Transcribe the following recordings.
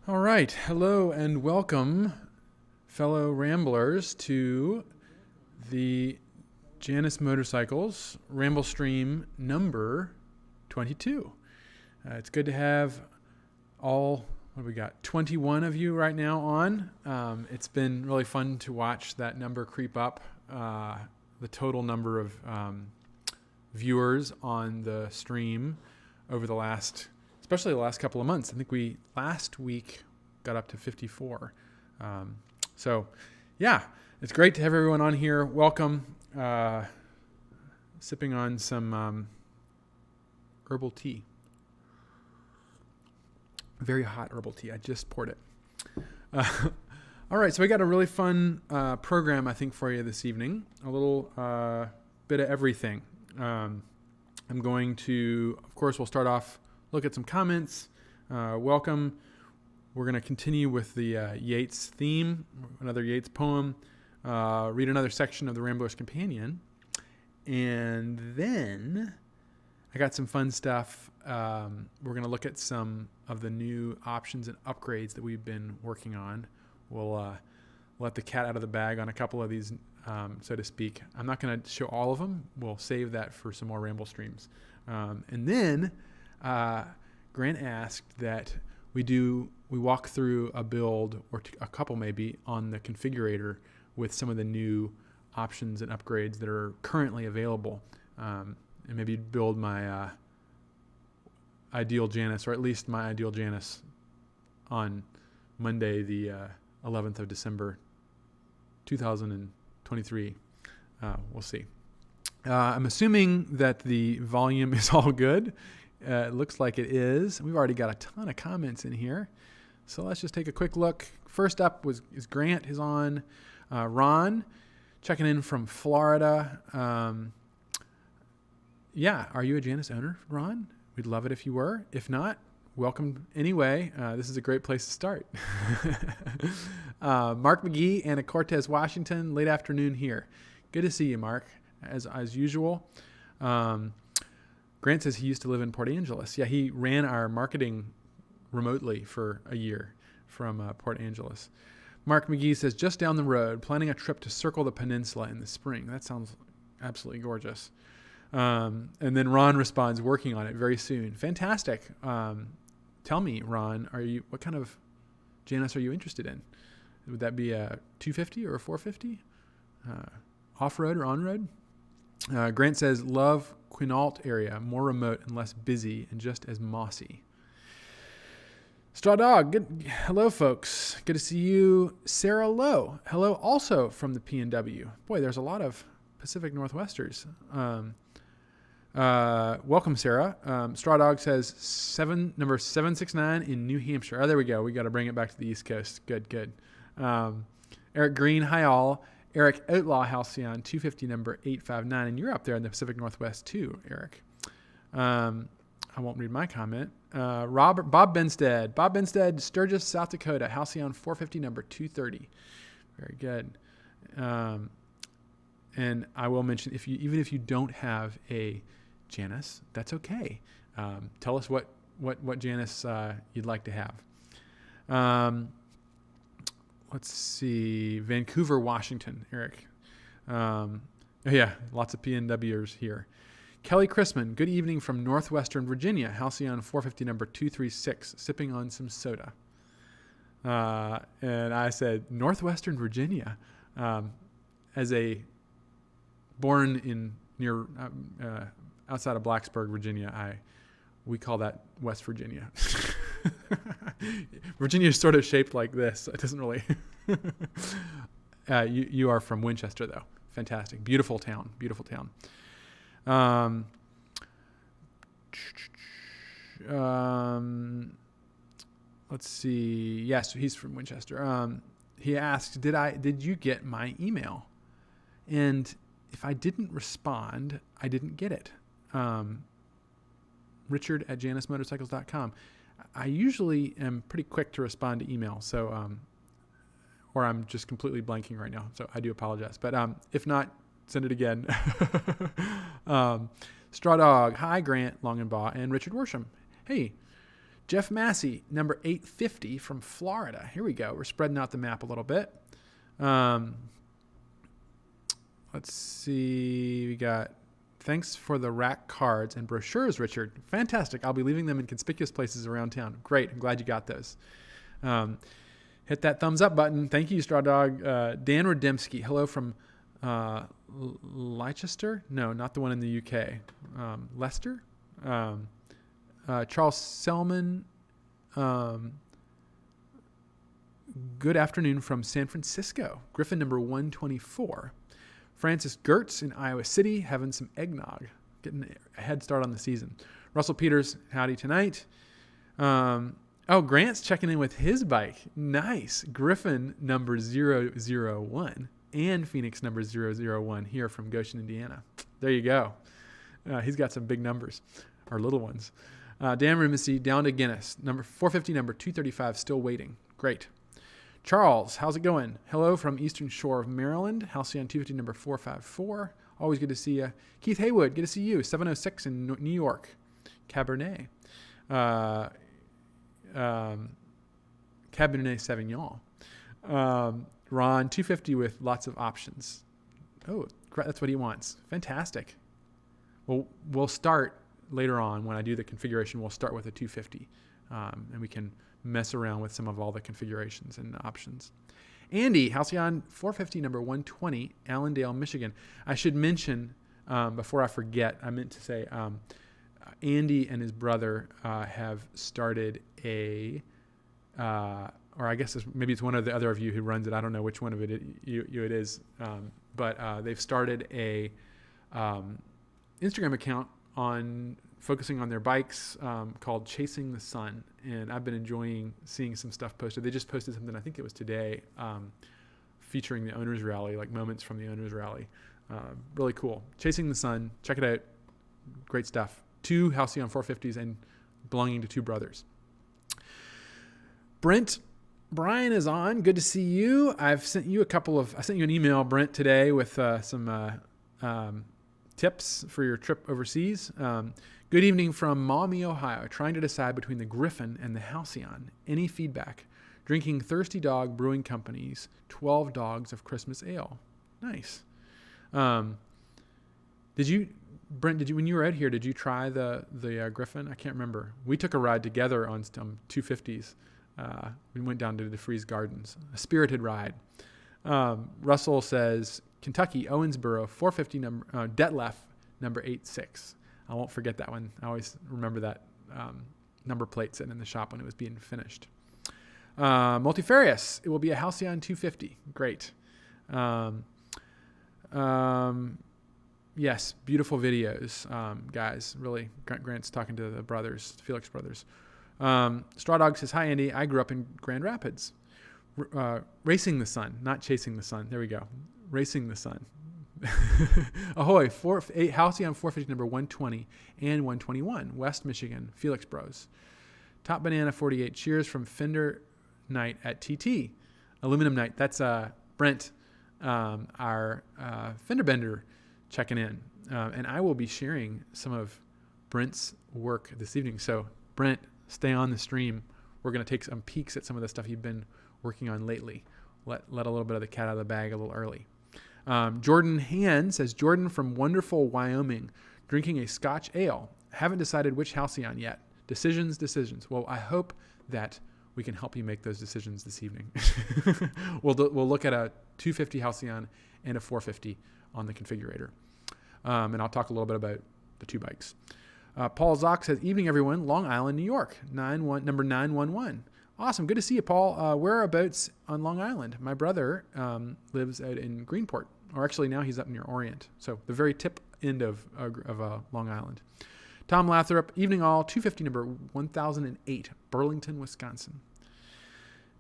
All right. Hello and welcome, fellow Ramblers, to the Janus Motorcycles Ramblestream number 22. It's good to have what do we got? 21 of you right now on. It's been really fun to watch that number creep up. The total number of viewers on the stream over especially the last couple of months. I think last week got up to 54. So yeah, it's great to have everyone on here. Welcome. Sipping on some herbal tea. Very hot herbal tea. I just poured it. All right, so we got a really fun program, I think, for you this evening. A little bit of everything. I'm going to, of course, we'll start off, look at some comments. Welcome. We're going to continue with the Yeats theme, another Yeats poem, read another section of the Rambler's Companion, and then I got some fun stuff. We're going to look at some of the new options and upgrades that we've been working on. We'll let the cat out of the bag on a couple of these, so to speak. I'm not going to show all of them. We'll save that for some more Ramble streams. And then Grant asked that we walk through a build, or a couple maybe, on the configurator with some of the new options and upgrades that are currently available. And maybe build my ideal Janus, or at least my ideal Janus, on Monday, the 11th of December, 2023. We'll see. I'm assuming that the volume is all good. It looks like it is. We've already got a ton of comments in here. So let's just take a quick look. First up is Grant is on. Ron, checking in from Florida. Yeah, are you a Janus owner, Ron? We'd love it if you were. If not, welcome anyway. This is a great place to start. Mark McGee and Cortez, Washington, late afternoon here. Good to see you, Mark, as usual. Grant says he used to live in Port Angeles. Yeah, he ran our marketing remotely for a year from Port Angeles. Mark McGee says, just down the road, planning a trip to circle the peninsula in the spring. That sounds absolutely gorgeous. And then Ron responds, working on it very soon. Fantastic. Tell me, Ron, what kind of Janus are you interested in? Would that be a 250 or a 450? Off-road or on-road? Grant says, love Quinault area, more remote and less busy and just as mossy. Straw Dog, good. Hello, folks. Good to see you. Sarah Lowe, hello, also from the PNW. Boy, there's a lot of Pacific Northwesters. Welcome, Sarah. Straw Dog says number 769 in New Hampshire. Oh, there we go. We got to bring it back to the East Coast. Good. Eric Green, hi all. Eric Outlaw Halcyon, 250 number 859. And you're up there in the Pacific Northwest too, Eric. I won't read my comment. Bob Benstead, Sturgis, South Dakota, Halcyon 450 number 230. Very good. And I will mention, even if you don't have a Janus, that's okay. Tell us what Janus you'd like to have. Let's see, Vancouver, Washington, Eric. Yeah, lots of PNWers here. Kelly Chrisman, good evening from Northwestern Virginia, Halcyon 450 number 236, sipping on some soda. And I said, Northwestern Virginia, born near outside of Blacksburg, Virginia, we call that West Virginia. Virginia is sort of shaped like this. It doesn't really. You are from Winchester, though. Fantastic, beautiful town. Let's see. Yes, he's from Winchester. He asked, did you get my email? And if I didn't respond, I didn't get it. Richard@janusmotorcycles.com. I usually am pretty quick to respond to email, so or I'm just completely blanking right now, so I do apologize. But if not, send it again. Straw Dog, hi Grant Longenbaugh and Richard Worsham. Hey, Jeff Massey, number 850 from Florida. Here we go. We're spreading out the map a little bit. Let's see. We got, thanks for the rack cards and brochures, Richard. Fantastic. I'll be leaving them in conspicuous places around town. Great. I'm glad you got those. Hit that thumbs up button. Thank you, Straw Dog. Dan Rademski. Hello from Leicester? No, not the one in the UK. Leicester? Charles Selman. Good afternoon from San Francisco. Griffin number 124. Francis Gertz in Iowa City, having some eggnog, getting a head start on the season. Russell Peters, howdy tonight. Grant's checking in with his bike. Nice. Griffin number 001 and Phoenix number 001 here from Goshen, Indiana. There you go. He's got some big numbers, or little ones. Dan Rimisi down to Guinness. Number 450, number 235, still waiting. Great. Charles, how's it going? Hello from Eastern Shore of Maryland. Halcyon 250, number 454. Always good to see you. Keith Haywood, good to see you. 706 in New York. Cabernet. Cabernet Sauvignon. Ron, 250 with lots of options. Oh, that's what he wants. Fantastic. Well, we'll start later on when I do the configuration. We'll start with a 250, and we can mess around with some of all the configurations and options. Andy, Halcyon 450, number 120, Allendale, Michigan. I should mention, before I forget, I meant to say, Andy and his brother have started a, or I guess maybe it's one of the other of you who runs it. I don't know which one of it is, but they've started a Instagram account on focusing on their bikes called Chasing the Sun. And I've been enjoying seeing some stuff posted. They just posted something, I think it was today, featuring the Owners Rally, like moments from the Owners Rally. Really cool. Chasing the Sun. Check it out. Great stuff. 2 Halcyon 450s and belonging to 2 brothers. Brent, Brian is on. Good to see you. I sent you an email, Brent, today with some tips for your trip overseas. Good evening from Maumee, Ohio. Trying to decide between the Griffin and the Halcyon. Any feedback? Drinking Thirsty Dog Brewing Company's 12 Dogs of Christmas Ale. Nice. Brent, when you were out here, did you try the Griffin? I can't remember. We took a ride together on some 250s. We went down to DeFreeze Gardens. A spirited ride. Russell says, Kentucky, Owensboro, 450 number, Detlef, number 86. I won't forget that one. I always remember that number plate sitting in the shop when it was being finished. Multifarious, it will be a Halcyon 250. Great. Yes, beautiful videos, guys. Really, Grant's talking to the brothers, Felix brothers. Straw Dog says, hi, Andy. I grew up in Grand Rapids. Racing the Sun, not Chasing the Sun. There we go. Racing the Sun. Ahoy, Halcyon 450 number 120 and 121, West Michigan, Felix Bros. Top Banana 48, cheers from Fender Night at TT. Aluminum Night, that's Brent, our fender bender, checking in. And I will be sharing some of Brent's work this evening. So Brent, stay on the stream. We're going to take some peeks at some of the stuff you've been working on lately. Let a little bit of the cat out of the bag a little early. Jordan Han says, Jordan from wonderful Wyoming, drinking a Scotch ale. Haven't decided which Halcyon yet. Decisions. Well, I hope that we can help you make those decisions this evening. We'll look at a 250 Halcyon and a 450 on the configurator. And I'll talk a little bit about the 2 bikes. Paul Zock says, evening, everyone. Long Island, New York, number 911. Awesome. Good to see you, Paul. Whereabouts on Long Island? My brother lives out in Greenport, or actually now he's up near Orient. So the very tip end of Long Island. Tom Lathrop, evening all, 250 number 1008, Burlington, Wisconsin.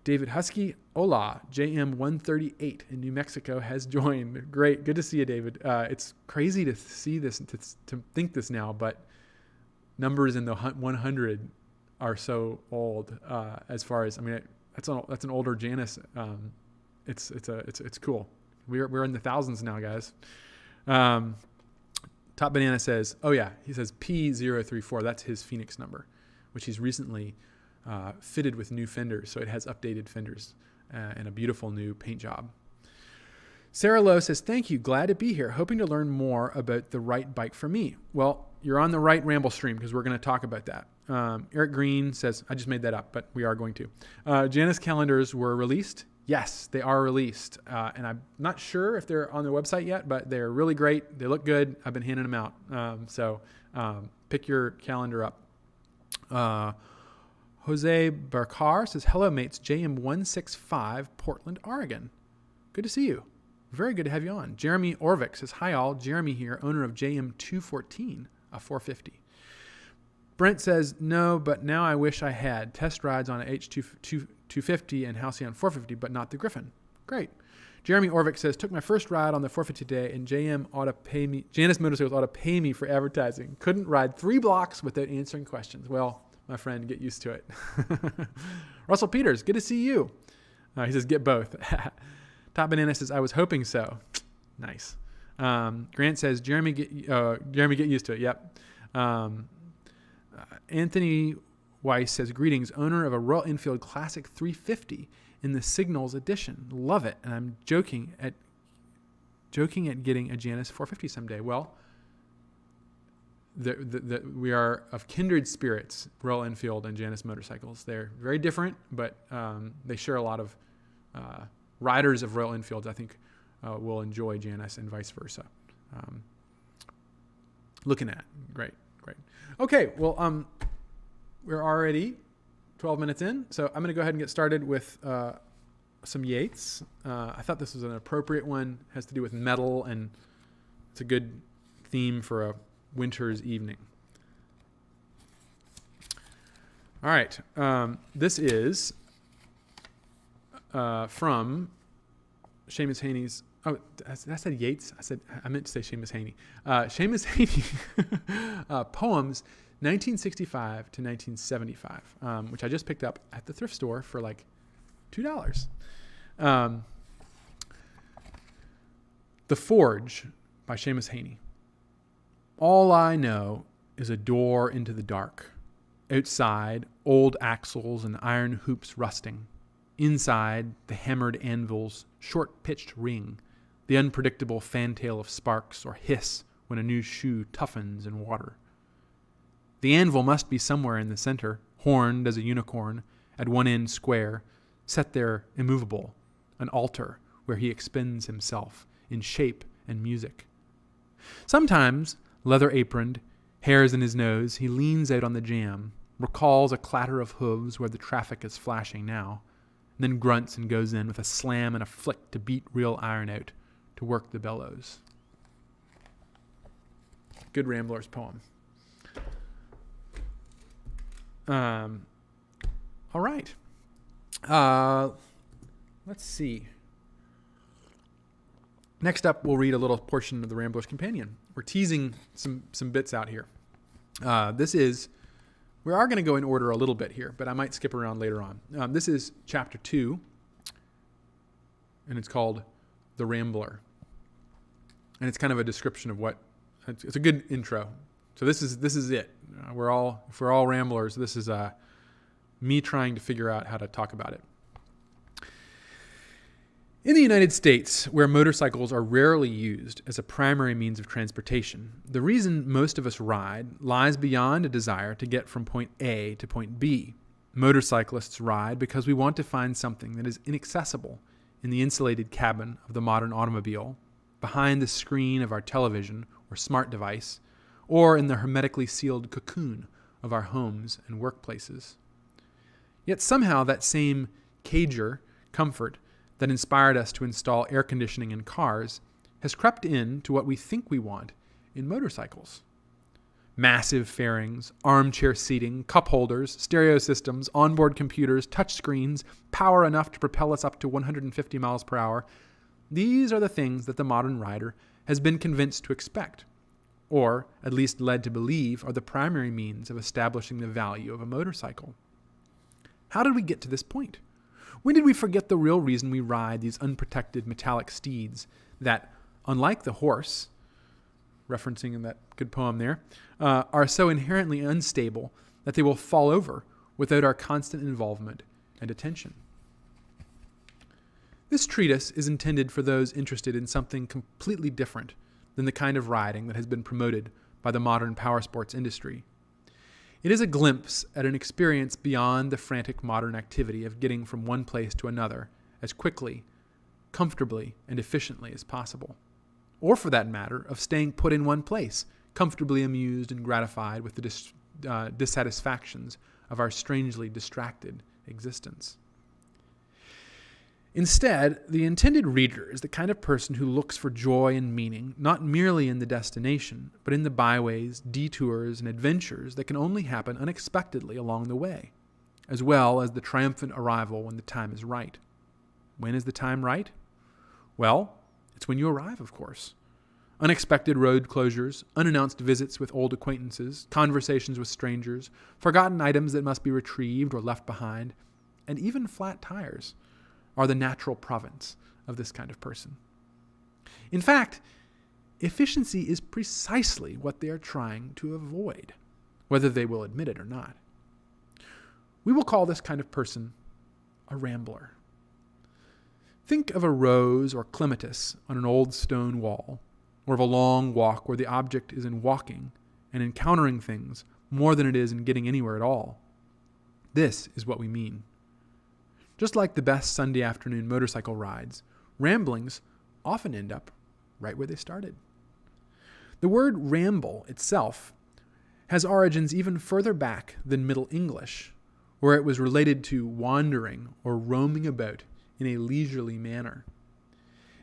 David Husky, hola, JM 138 in New Mexico has joined. Great. Good to see you, David. It's crazy to see this, to think this now, but numbers in the 100 are so old as far as, I mean, that's an older Janus. It's cool. We're in the thousands now, guys. Top Banana says, oh yeah, he says P034. That's his Phoenix number, which he's recently fitted with new fenders. So it has updated fenders and a beautiful new paint job. Sarah Lowe says, thank you. Glad to be here. Hoping to learn more about the right bike for me. Well, you're on the right Ramblestream because we're going to talk about that. Eric Green says, I just made that up, but we are going to. Janus calendars were released. Yes, they are released. And I'm not sure if they're on their website yet, but they're really great. They look good. I've been handing them out. So pick your calendar up. Jose Barcar says, hello, mates. JM165, Portland, Oregon. Good to see you. Very good to have you on. Jeremy Orvik says, hi all. Jeremy here, owner of JM214, a 450. Brent says, no, but now I wish I had test rides on a H250 and Halcyon 450, but not the Griffin. Great. Jeremy Orvik says, took my first ride on the 450 today and Janus Motorcycles ought to pay me for advertising. Couldn't ride 3 blocks without answering questions. Well, my friend, get used to it. Russell Peters, good to see you. He says, get both. Top Banana says, I was hoping so. Nice. Grant says, Jeremy, get used to it. Yep. Anthony Weiss says, greetings, owner of a Royal Enfield Classic 350 in the Signals edition. Love it. And I'm joking at getting a Janus 450 someday. Well, we are of kindred spirits, Royal Enfield and Janus motorcycles. They're very different, but they share a lot of riders of Royal Enfields, I think, will enjoy Janus and vice versa. Looking at. Great. Okay, well, we're already 12 minutes in, so I'm going to go ahead and get started with some Yates. I thought this was an appropriate one. It has to do with metal, and it's a good theme for a winter's evening. All right, this is from Seamus Haney's. Oh, I said Yates. I meant to say Seamus Haney. Seamus Haney poems, 1965 to 1975, which I just picked up at the thrift store for like $2. The Forge by Seamus Haney. All I know is a door into the dark. Outside, old axles and iron hoops rusting. Inside, the hammered anvil's short-pitched ring, the unpredictable fantail of sparks or hiss when a new shoe toughens in water. The anvil must be somewhere in the center, horned as a unicorn, at one end square, set there immovable, an altar where he expends himself in shape and music. Sometimes, leather-aproned, hairs in his nose, he leans out on the jam, recalls a clatter of hooves where the traffic is flashing now, then grunts and goes in with a slam and a flick to beat real iron out, to work the bellows. Good Rambler's poem. All right. Let's see. Next up, we'll read a little portion of the Rambler's Companion. We're teasing some bits out here. We are going to go in order a little bit here, but I might skip around later on. This is chapter 2, and it's called The Rambler. And it's kind of a description of it's a good intro. So this is it. If we're all ramblers, this is me trying to figure out how to talk about it. In the United States, where motorcycles are rarely used as a primary means of transportation, the reason most of us ride lies beyond a desire to get from point A to point B. Motorcyclists ride because we want to find something that is inaccessible in the insulated cabin of the modern automobile, behind the screen of our television or smart device, or in the hermetically sealed cocoon of our homes and workplaces. Yet somehow that same cager comfort that inspired us to install air conditioning in cars has crept in to what we think we want in motorcycles. Massive fairings, armchair seating, cup holders, stereo systems, onboard computers, touchscreens, power enough to propel us up to 150 miles per hour. These are the things that the modern rider has been convinced to expect, or at least led to believe are the primary means of establishing the value of a motorcycle. How did we get to this point? When did we forget the real reason we ride these unprotected metallic steeds that, unlike the horse, referencing in that good poem there, are so inherently unstable that they will fall over without our constant involvement and attention. This treatise is intended for those interested in something completely different than the kind of riding that has been promoted by the modern power sports industry. It is a glimpse at an experience beyond the frantic modern activity of getting from one place to another as quickly, comfortably, and efficiently as possible. Or for that matter, of staying put in one place, comfortably amused and gratified with the dissatisfactions of our strangely distracted existence. Instead, the intended reader is the kind of person who looks for joy and meaning not merely in the destination, but in the byways, detours, and adventures that can only happen unexpectedly along the way, as well as the triumphant arrival when the time is right. When is the time right? Well, it's when you arrive, of course. Unexpected road closures, unannounced visits with old acquaintances, conversations with strangers, forgotten items that must be retrieved or left behind, and even flat tires are the natural province of this kind of person. In fact, efficiency is precisely what they are trying to avoid, whether they will admit it or not. We will call this kind of person a rambler. Think of a rose or clematis on an old stone wall, or of a long walk where the object is in walking and encountering things more than it is in getting anywhere at all. This is what we mean. Just like the best Sunday afternoon motorcycle rides, ramblings often end up right where they started. The word ramble itself has origins even further back than Middle English, where it was related to wandering or roaming about in a leisurely manner.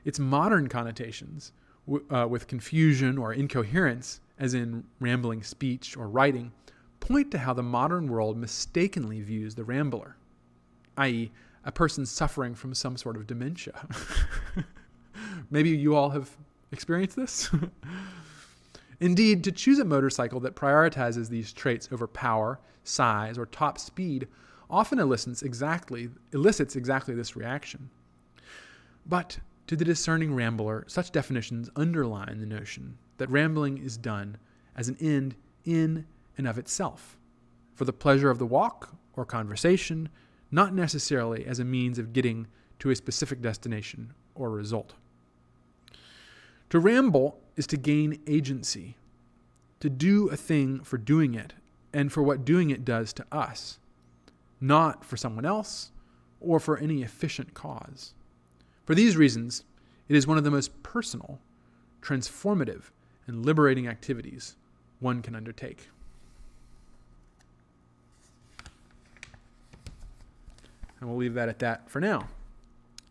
Its modern connotations, with confusion or incoherence, as in rambling speech or writing, point to how the modern world mistakenly views the rambler, i.e., a person suffering from some sort of dementia. Maybe you all have experienced this? Indeed, to choose a motorcycle that prioritizes these traits over power, size, or top speed often elicits exactly this reaction. But to the discerning rambler, such definitions underline the notion that rambling is done as an end in and of itself, for the pleasure of the walk or conversation, not necessarily as a means of getting to a specific destination or result. To ramble is to gain agency, to do a thing for doing it, and for what doing it does to us, not for someone else or for any efficient cause. For these reasons, it is one of the most personal, transformative, and liberating activities one can undertake. And we'll leave that at that for now.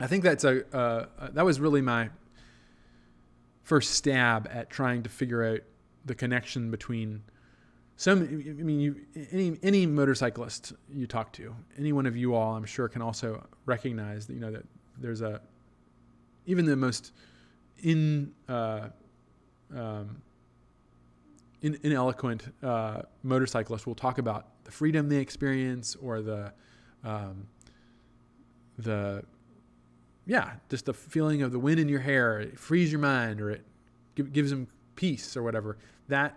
I think that was really my first stab at trying to figure out the connection between any motorcyclist you talk to, any one of you all, I'm sure, can also recognize that that there's even the most ineloquent motorcyclist will talk about the freedom they experience or just the feeling of the wind in your hair. It frees your mind, or it gives them peace or whatever. That,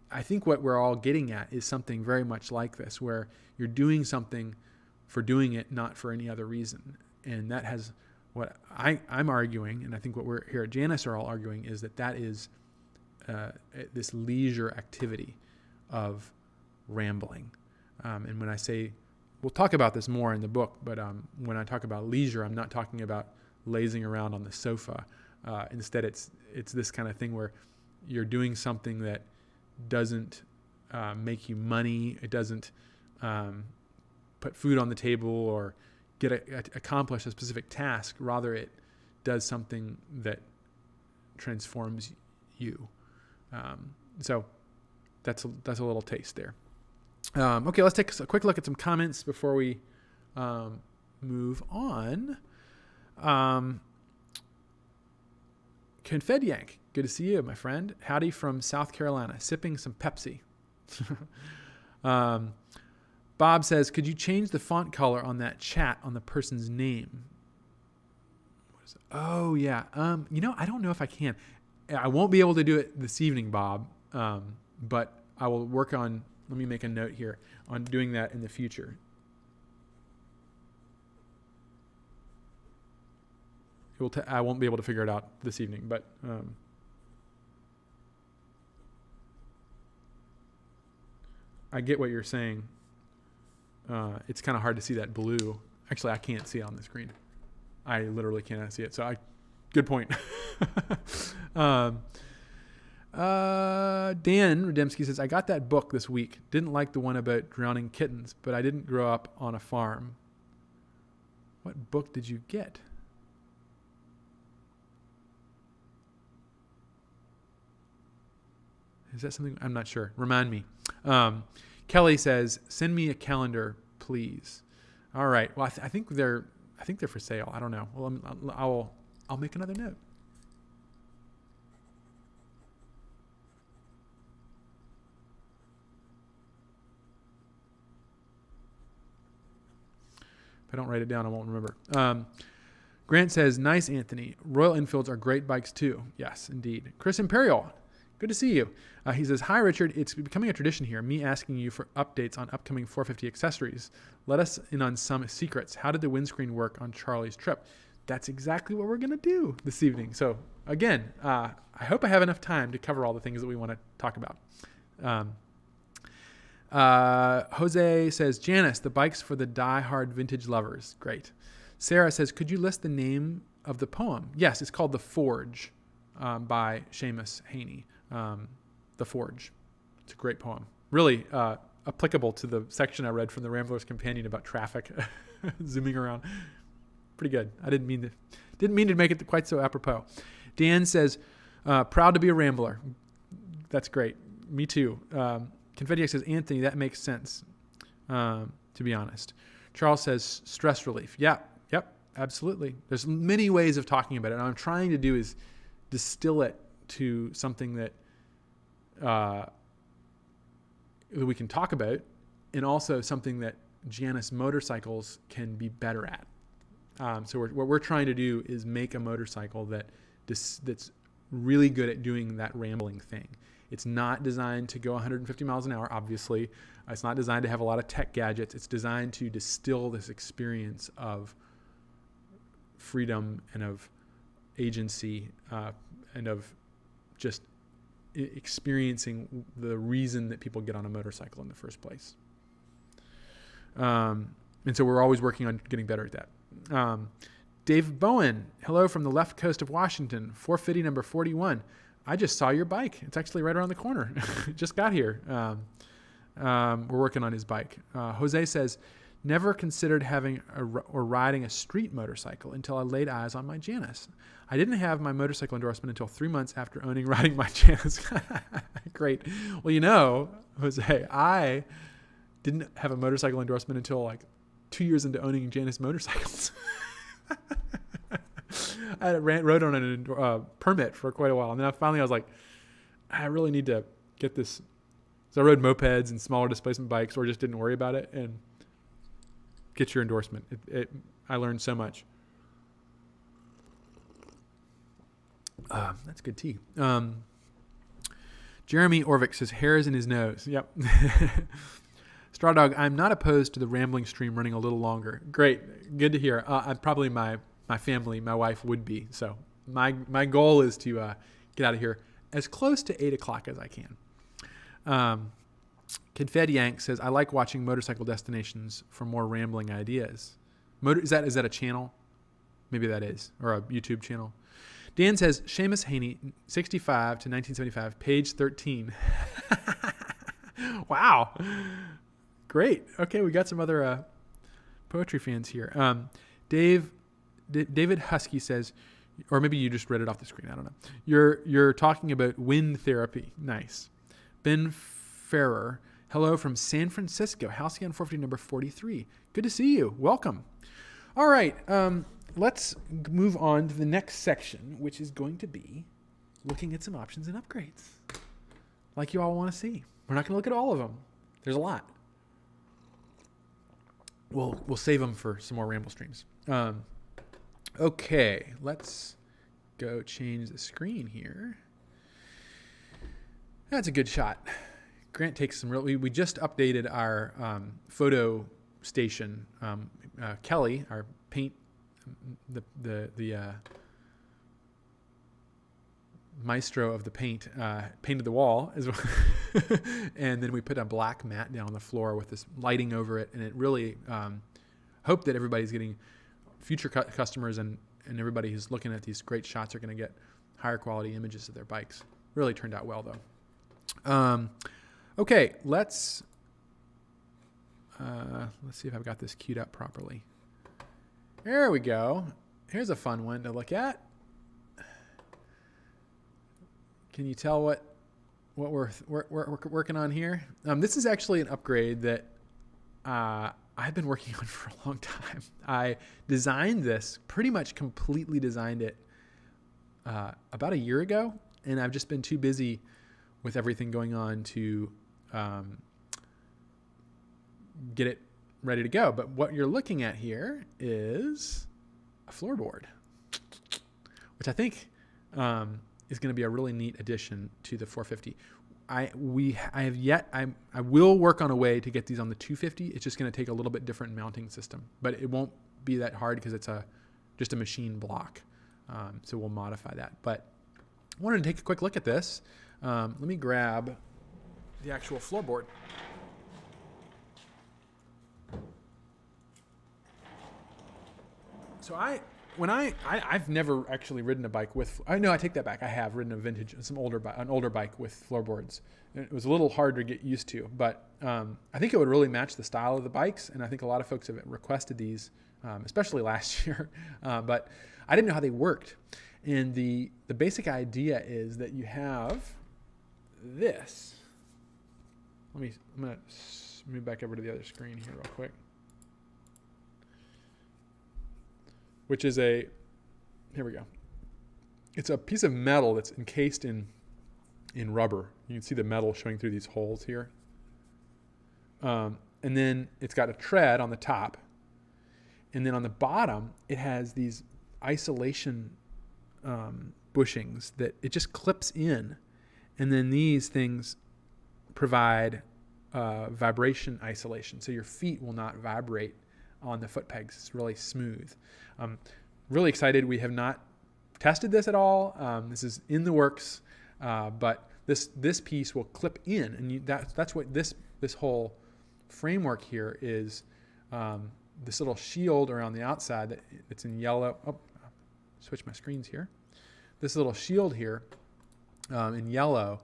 I think what we're all getting at is something very much like this, where you're doing something for doing it, not for any other reason. And that has what I'm arguing, and I think what we're here at Janus are all arguing, is that is this leisure activity of rambling. And when I say, we'll talk about this more in the book, but when I talk about leisure, I'm not talking about lazing around on the sofa. Instead, it's this kind of thing where you're doing something that doesn't make you money. It doesn't put food on the table or accomplish a specific task. Rather, it does something that transforms you. So that's a little taste there. Okay, let's take a quick look at some comments before we move on. Confed-Yank, good to see you, my friend. Howdy from South Carolina, sipping some Pepsi. Bob says, could you change the font color on that chat on the person's name? Oh, yeah. I don't know if I can. I won't be able to do it this evening, Bob, but I will work on Let me make a note here on doing that in the future. I won't be able to figure it out this evening, but I get what you're saying. It's kind of hard to see that blue. Actually, I can't see it on the screen. I literally cannot see it. So good point. Dan Rademski says, I got that book this week. Didn't like the one about drowning kittens, but I didn't grow up on a farm. What book did you get? Is that something? I'm not sure. Remind me. Kelly says, send me a calendar, please. All right. Well, I think they're for sale. I don't know. Well, I'll make another note. If I don't write it down, I won't remember. Grant says, nice, Anthony. Royal Enfields are great bikes too. Yes, indeed. Chris Imperial, good to see you. He says, hi, Richard. It's becoming a tradition here, me asking you for updates on upcoming 450 accessories. Let us in on some secrets. How did the windscreen work on Charlie's trip? That's exactly what we're going to do this evening. So, again, I hope I have enough time to cover all the things that we want to talk about. Jose says, Janus, the bikes for the die-hard vintage lovers. Great. Sarah says, could you list the name of the poem? Yes, it's called The Forge by Seamus Haney. The Forge. It's a great poem. Really applicable to the section I read from the Rambler's Companion about traffic zooming around. Pretty good. I didn't mean to make it quite so apropos. Dan says, proud to be a Rambler. That's great. Me too. Confetti X says, Anthony, that makes sense, to be honest. Charles says, stress relief. Yep, absolutely. There's many ways of talking about it. And what I'm trying to do is distill it to something that we can talk about, and also something that Janus motorcycles can be better at. So what we're trying to do is make a motorcycle that's really good at doing that rambling thing. It's not designed to go 150 miles an hour, obviously. It's not designed to have a lot of tech gadgets. It's designed to distill this experience of freedom and of agency and of just experiencing the reason that people get on a motorcycle in the first place. And so we're always working on getting better at that. Dave Bowen, hello from the left coast of Washington, 450 number 41. I just saw your bike. It's actually right around the corner. Just got here. We're working on his bike. Jose says, never considered having or riding a street motorcycle until I laid eyes on my Janus. I didn't have my motorcycle endorsement until 3 months after riding my Janus. Great. Well, Jose, I didn't have a motorcycle endorsement until like 2 years into owning Janus motorcycles. I rode on a permit for quite a while. And then finally I was like, I really need to get this. So I rode mopeds and smaller displacement bikes, or just didn't worry about it, and get your endorsement. I learned so much. That's good tea. Jeremy Orvik says, hairs in his nose. Yep. Straw Dog, I'm not opposed to the rambling stream running a little longer. Great. Good to hear. I'm probably my family, my wife would be. So my goal is to get out of here as close to 8 o'clock as I can. Confed Yank says, I like watching Motorcycle Destinations for more rambling ideas. Is that a channel? Maybe that is. Or a YouTube channel. Dan says, Seamus Haney, 65 to 1975, page 13. Wow. Great. Okay, we got some other poetry fans here. David Husky says, or maybe you just read it off the screen. I don't know. You're talking about wind therapy. Nice. Ben Ferrer, hello from San Francisco. Halcyon 450 number 43. Good to see you. Welcome. All right. Let's move on to the next section, which is going to be looking at some options and upgrades, like you all want to see. We're not going to look at all of them. There's a lot. We'll save them for some more ramble streams. Okay, let's go change the screen here. That's a good shot. Grant takes some we just updated our photo station. Kelly, our paint, the maestro of the paint, painted the wall as well. And then we put a black mat down on the floor with this lighting over it, and it really hope that everybody's getting future customers and everybody who's looking at these great shots are going to get higher quality images of their bikes. Really turned out well though. Okay, let's see if I've got this queued up properly. There we go. Here's a fun one to look at. Can you tell what we're working on here? This is actually an upgrade that I've been working on for a long time. I designed this, pretty much completely designed it about a year ago, and I've just been too busy with everything going on to get it ready to go. But what you're looking at here is a floorboard, which I think is going to be a really neat addition to the 450. I will work on a way to get these on the 250. It's just going to take a little bit different mounting system, but it won't be that hard because it's just a machine block. So we'll modify that. But I wanted to take a quick look at this. Let me grab the actual floorboard. So I've never actually ridden a bike with. I take that back. I have ridden an older bike with floorboards. It was a little hard to get used to, but I think it would really match the style of the bikes, and I think a lot of folks have requested these, especially last year. But I didn't know how they worked, and the basic idea is that you have this. I'm gonna move back over to the other screen here real quick. Which is here we go. It's a piece of metal that's encased in rubber. You can see the metal showing through these holes here. And then it's got a tread on the top. And then on the bottom, it has these isolation bushings that it just clips in. And then these things provide vibration isolation. So your feet will not vibrate on the foot pegs. It's really smooth. Really excited. We have not tested this at all. This is in the works, but this piece will clip in, and that's what this whole framework here is. This little shield around the outside that's in yellow. Oh, switch my screens here. This little shield here in yellow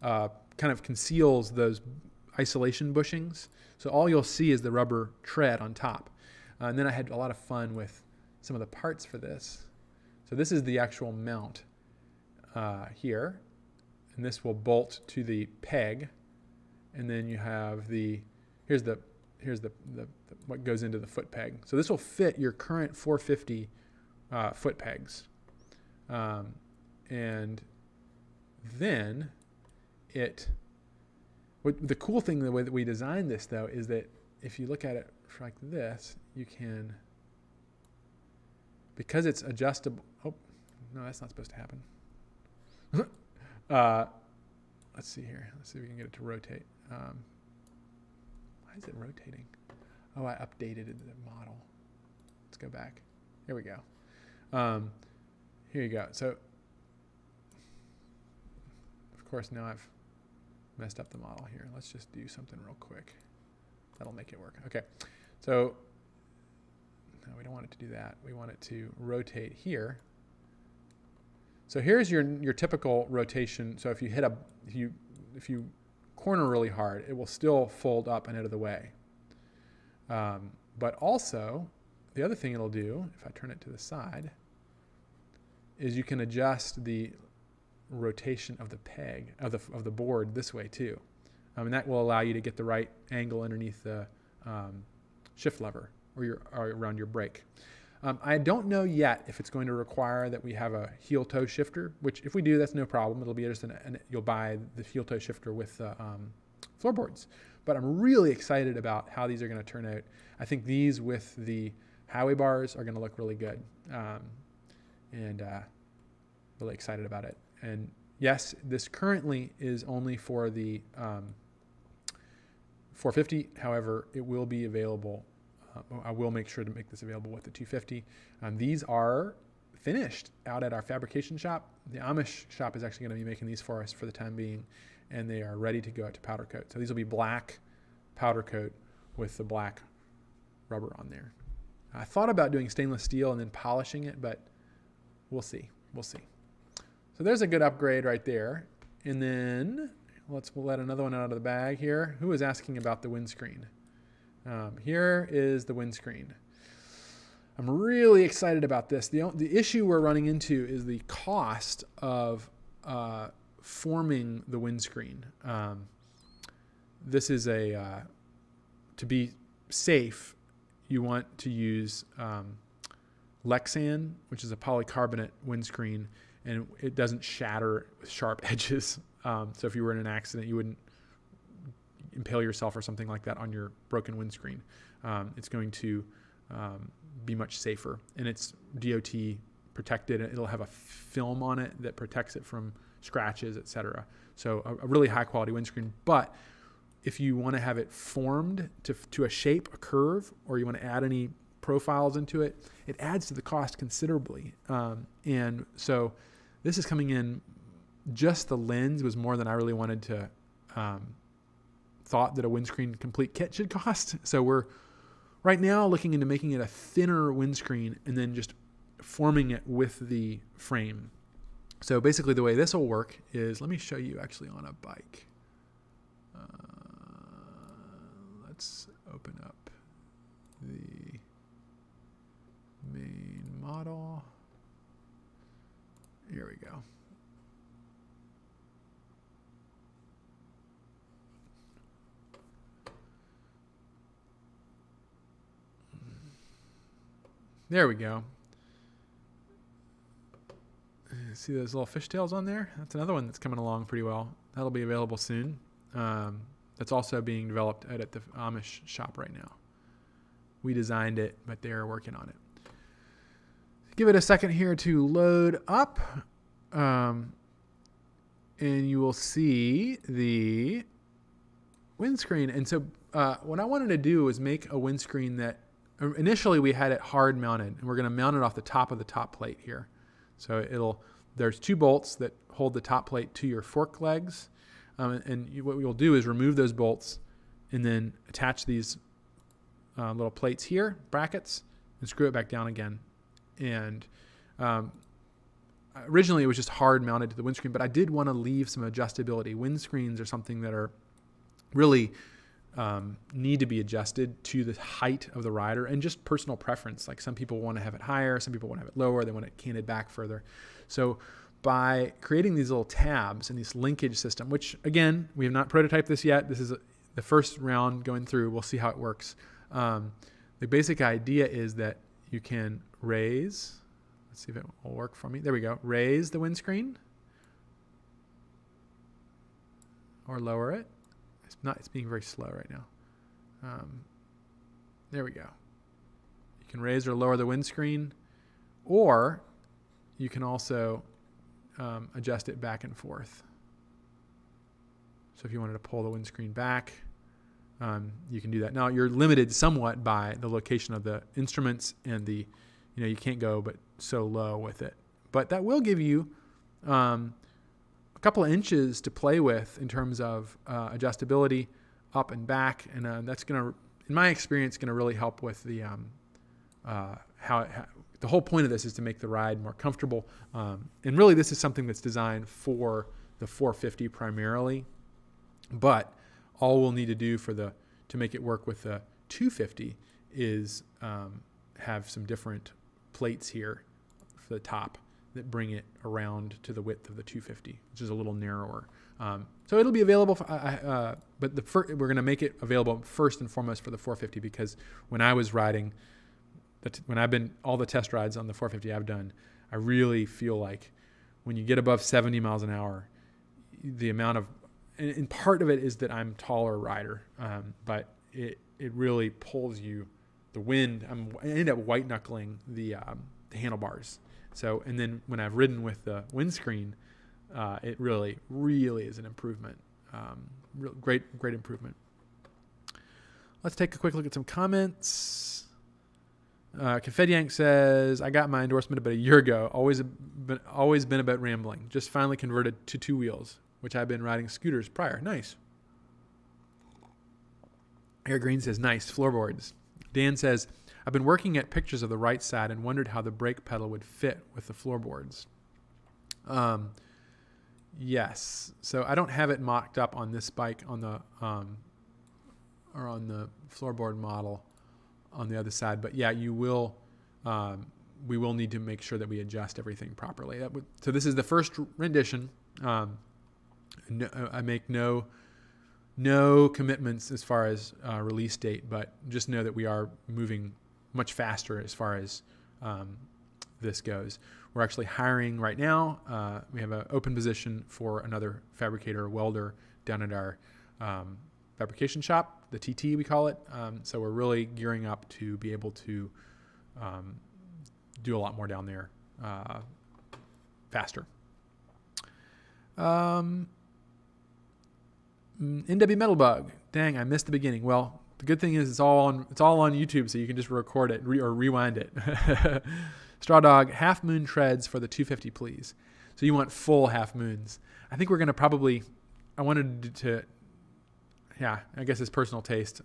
kind of conceals those isolation bushings. So all you'll see is the rubber tread on top. And then I had a lot of fun with some of the parts for this. So this is the actual mount here, and this will bolt to the peg, and then you have here's the what goes into the foot peg. So this will fit your current 450 foot pegs, and then the cool thing, the way that we designed this though, is that if you look at it like this, you can, because it's adjustable. Oh, no, that's not supposed to happen. Let's see here. Let's see if we can get it to rotate. Why is it rotating? Oh, I updated the model. Let's go back. Here we go. Here you go. So, of course, now I've messed up the model here. Let's just do something real quick. That'll make it work. Okay. So, no, we don't want it to do that. We want it to rotate here. So here's your typical rotation. So if you if you corner really hard, it will still fold up and out of the way. But also, the other thing it'll do, if I turn it to the side, is you can adjust the rotation of the peg of the board this way too. And that will allow you to get the right angle underneath the shift lever or around your brake. I don't know yet if it's going to require that we have a heel-toe shifter, which if we do, that's no problem. It'll be just you'll buy the heel-toe shifter with floorboards. But I'm really excited about how these are going to turn out. I think these with the highway bars are going to look really good, and really excited about it. And yes, this currently is only for the 450. However, it will be available. I will make sure to make this available with the 250. These are finished out at our fabrication shop. The Amish shop is actually going to be making these for us for the time being, and they are ready to go out to powder coat. So these will be black powder coat with the black rubber on there. I thought about doing stainless steel and then polishing it, but we'll see. We'll see. So there's a good upgrade right there. And then we'll let another one out of the bag here. Who is asking about the windscreen? Here is the windscreen. I'm really excited about this. The issue we're running into is the cost of forming the windscreen. This is to be safe, you want to use Lexan, which is a polycarbonate windscreen, and it doesn't shatter with sharp edges. So if you were in an accident, you wouldn't impale yourself or something like that on your broken windscreen. It's going to be much safer, and it's DOT protected. It'll have a film on it that protects it from scratches, etc. So a really high quality windscreen. But if you want to have it formed to a shape, a curve, or you want to add any profiles into it, it adds to the cost considerably. And so this is coming in, just the lens was more than I really wanted to thought that a windscreen complete kit should cost. So we're right now looking into making it a thinner windscreen and then just forming it with the frame. So basically the way this will work is, let me show you actually on a bike. Let's open up the main model. Here we go. There we go. See those little fishtails on there? That's another one that's coming along pretty well. That'll be available soon. That's also being developed at the Amish shop right now. We designed it, but they're working on it. Give it a second here to load up. And you will see the windscreen. And so what I wanted to do was make a windscreen that initially we had it hard mounted, and we're going to mount it off the top of the top plate here. So there's 2 bolts that hold the top plate to your fork legs. What we'll do is remove those bolts and then attach these little plates here, brackets, and screw it back down again. And originally it was just hard mounted to the windscreen, but I did want to leave some adjustability. Windscreens are something that are really need to be adjusted to the height of the rider and just personal preference. Like some people want to have it higher, some people want to have it lower, they want it canted back further. So by creating these little tabs and this linkage system, which again, we have not prototyped this yet. This is the first round going through. We'll see how it works. The basic idea is that you can raise, let's see if it will work for me. There we go. Raise the windscreen or lower it. It's being very slow right now. There we go. You can raise or lower the windscreen, or you can also adjust it back and forth. So if you wanted to pull the windscreen back, you can do that. Now you're limited somewhat by the location of the instruments and you can't go but so low with it. But that will give you a couple of inches to play with in terms of adjustability up and back, and that's going to, in my experience, going to really help with the the whole point of this is to make the ride more comfortable. And really, this is something that's designed for the 450 primarily, but all we'll need to do to make it work with the 250 is have some different plates here for the top that bring it around to the width of the 250, which is a little narrower. So it'll be available, but we're going to make it available first and foremost for the 450, because when I was riding, when I've been all the test rides on the 450 I've done, I really feel like when you get above 70 miles an hour, the amount of, and part of it is that I'm a taller rider, but it really pulls you, the wind, I end up white knuckling the handlebars. So, and then when I've ridden with the windscreen, it really, really is an improvement. Great improvement. Let's take a quick look at some comments. Confetti Yank says, I got my endorsement about a year ago. Always been about rambling. Just finally converted to 2 wheels, which I've been riding scooters prior. Nice. Eric Green says, nice. Floorboards. Dan says, I've been working at pictures of the right side and wondered how the brake pedal would fit with the floorboards. Yes. So I don't have it mocked up on this bike on the or on the floorboard model on the other side, but yeah, you will. We will need to make sure that we adjust everything properly. So this is the first rendition. I make no commitments as far as release date, but just know that we are moving much faster as far as this goes. We're actually hiring right now. We have an open position for another fabricator, welder down at our fabrication shop, the TT we call it. So we're really gearing up to be able to do a lot more down there faster. NW Metalbug. Dang, I missed the beginning. Well, the good thing is it's all on YouTube, so you can just record it or rewind it. Straw Dog, half moon treads for the 250, please. So you want full half moons. I think we're going to probably, I wanted to, yeah, I guess it's personal taste.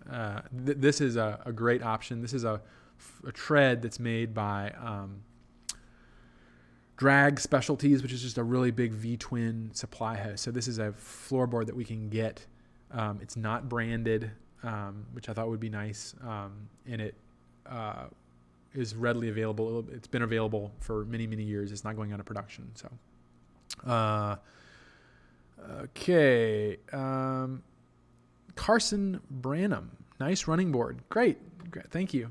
This is a great option. This is a tread that's made by Drag Specialties, which is just a really big V-twin supply house. So this is a floorboard that we can get. It's not branded, which I thought would be nice. And it is readily available. It's been available for many, many years. It's not going out of production. So, okay. Carson Branham. Nice running board. Great. Thank you.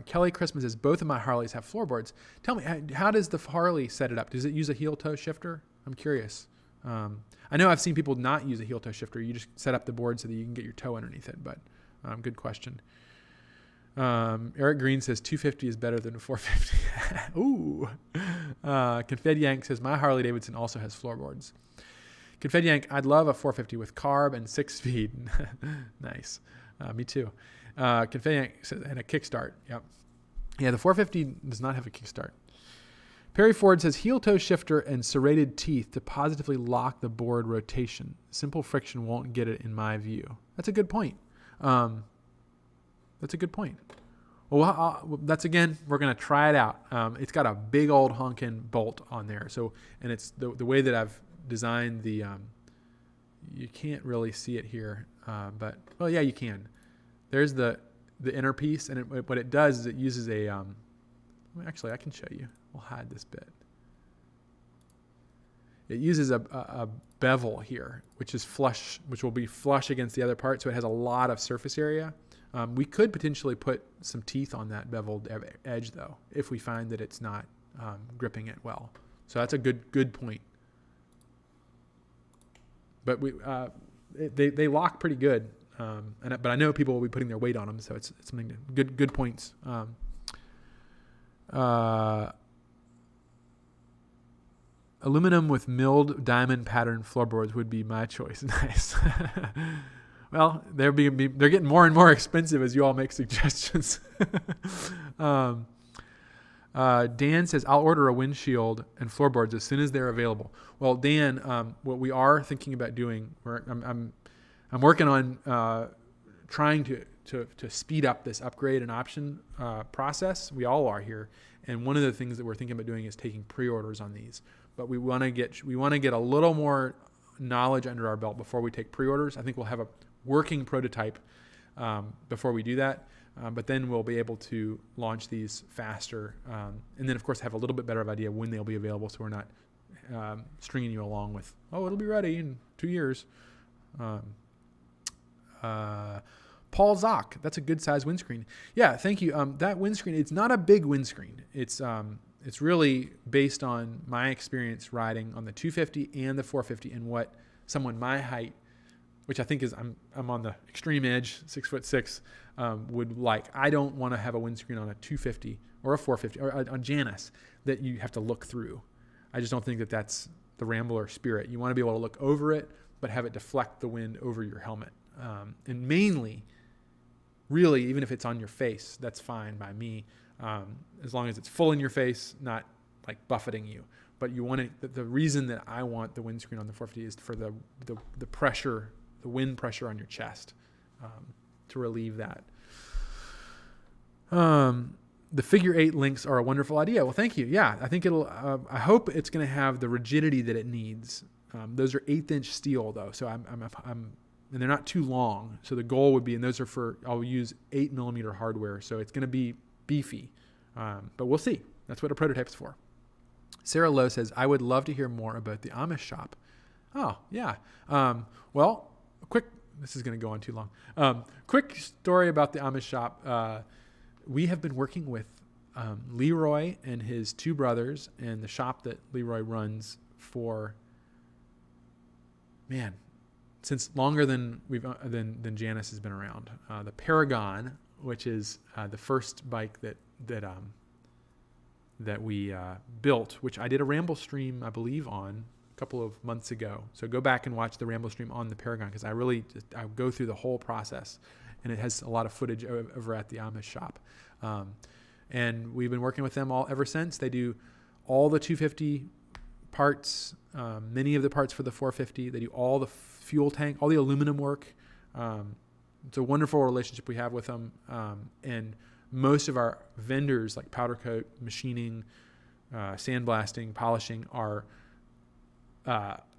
Kelly Christmas says, both of my Harleys have floorboards. Tell me, how does the Harley set it up? Does it use a heel-toe shifter? I'm curious. I know I've seen people not use a heel-toe shifter. You just set up the board so that you can get your toe underneath it, but good question. Eric Green says 250 is better than a 450. Ooh. Confetti Yank says, my Harley Davidson also has floorboards. Confetti Yank, I'd love a 450 with carb and 6-speed. Nice. Me too. Confetti Yank says, and a kickstart. Yep. Yeah, the 450 does not have a kickstart. Perry Ford says, heel-toe shifter and serrated teeth to positively lock the board rotation. Simple friction won't get it in my view. That's a good point. That's a good point. Well, that's again, we're going to try it out. It's got a big old honkin' bolt on there. So, and it's the way that I've designed the, you can't really see it here, but, well, yeah, you can. There's the inner piece, and what it does is it uses a, actually, I can show you. We'll hide this bit. It uses a bevel here, which is flush, which will be flush against the other part, so it has a lot of surface area. We could potentially put some teeth on that beveled edge, though, if we find that it's not gripping it well. So that's a good point. But they lock pretty good, but I know people will be putting their weight on them, so it's something good points. Aluminum with milled diamond pattern floorboards would be my choice. Nice. Well, they're getting more and more expensive as you all make suggestions. Dan says, I'll order a windshield and floorboards as soon as they're available. Well, Dan, what we are thinking about doing, I'm working on trying to speed up this upgrade and option process. We all are here, and one of the things that we're thinking about doing is taking pre-orders on these. But we want to get a little more knowledge under our belt before we take pre-orders. I think we'll have a working prototype before we do that. But then we'll be able to launch these faster. And then, of course, have a little bit better of idea when they'll be available, so we're not stringing you along with, it'll be ready in 2 years. Paul Zock, that's a good-sized windscreen. Yeah, thank you. That windscreen, it's not a big windscreen. It's really based on my experience riding on the 250 and the 450 and what someone my height, which I think is I'm on the extreme edge, 6'6", would like. I don't want to have a windscreen on a 250 or a 450 or a Janus that you have to look through. I just don't think that that's the Rambler spirit. You want to be able to look over it, but have it deflect the wind over your helmet. And mainly, really, even if it's on your face, that's fine by me, as long as it's full in your face, not like buffeting you. But you want the reason that I want the windscreen on the 450 is for the pressure, the wind pressure on your chest, to relieve that. The figure 8 links are a wonderful idea. Well, thank you. Yeah, I think I hope it's going to have the rigidity that it needs. Those are 1/8-inch steel though, so and they're not too long. So the goal would be, and those are I'll use 8mm hardware, so it's going to be beefy. But we'll see. That's what a prototype's for. Sarah Lowe says, I would love to hear more about the Amish shop. Oh, yeah. Well, this is going to go on too long. Quick story about the Amish shop. We have been working with Leroy and his 2 brothers and the shop that Leroy runs for, since longer than than Janus has been around. The Paragon, which is the first bike that we built, which I did a Ramblestream, I believe, on a couple of months ago. So go back and watch the Ramblestream on the Paragon, because I go through the whole process, and it has a lot of footage over at the Amish shop. And we've been working with them ever since. They do all the 250 parts, many of the parts for the 450. They do all the fuel tank, all the aluminum work. It's a wonderful relationship we have with them. And most of our vendors, like powder coat, machining, sandblasting, polishing, are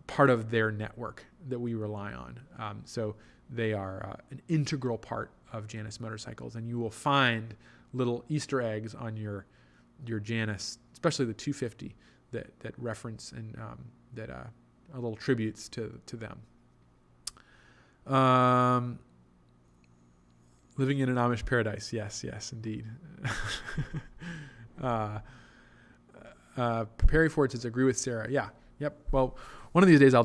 part of their network that we rely on. So they are an integral part of Janus motorcycles, and you will find little Easter eggs on your Janus, especially the 250, that reference and that are little tributes to them. Living in an Amish paradise. Yes, indeed. Perry Ford says, agree with Sarah. Yeah. Yep. Well, one of these days I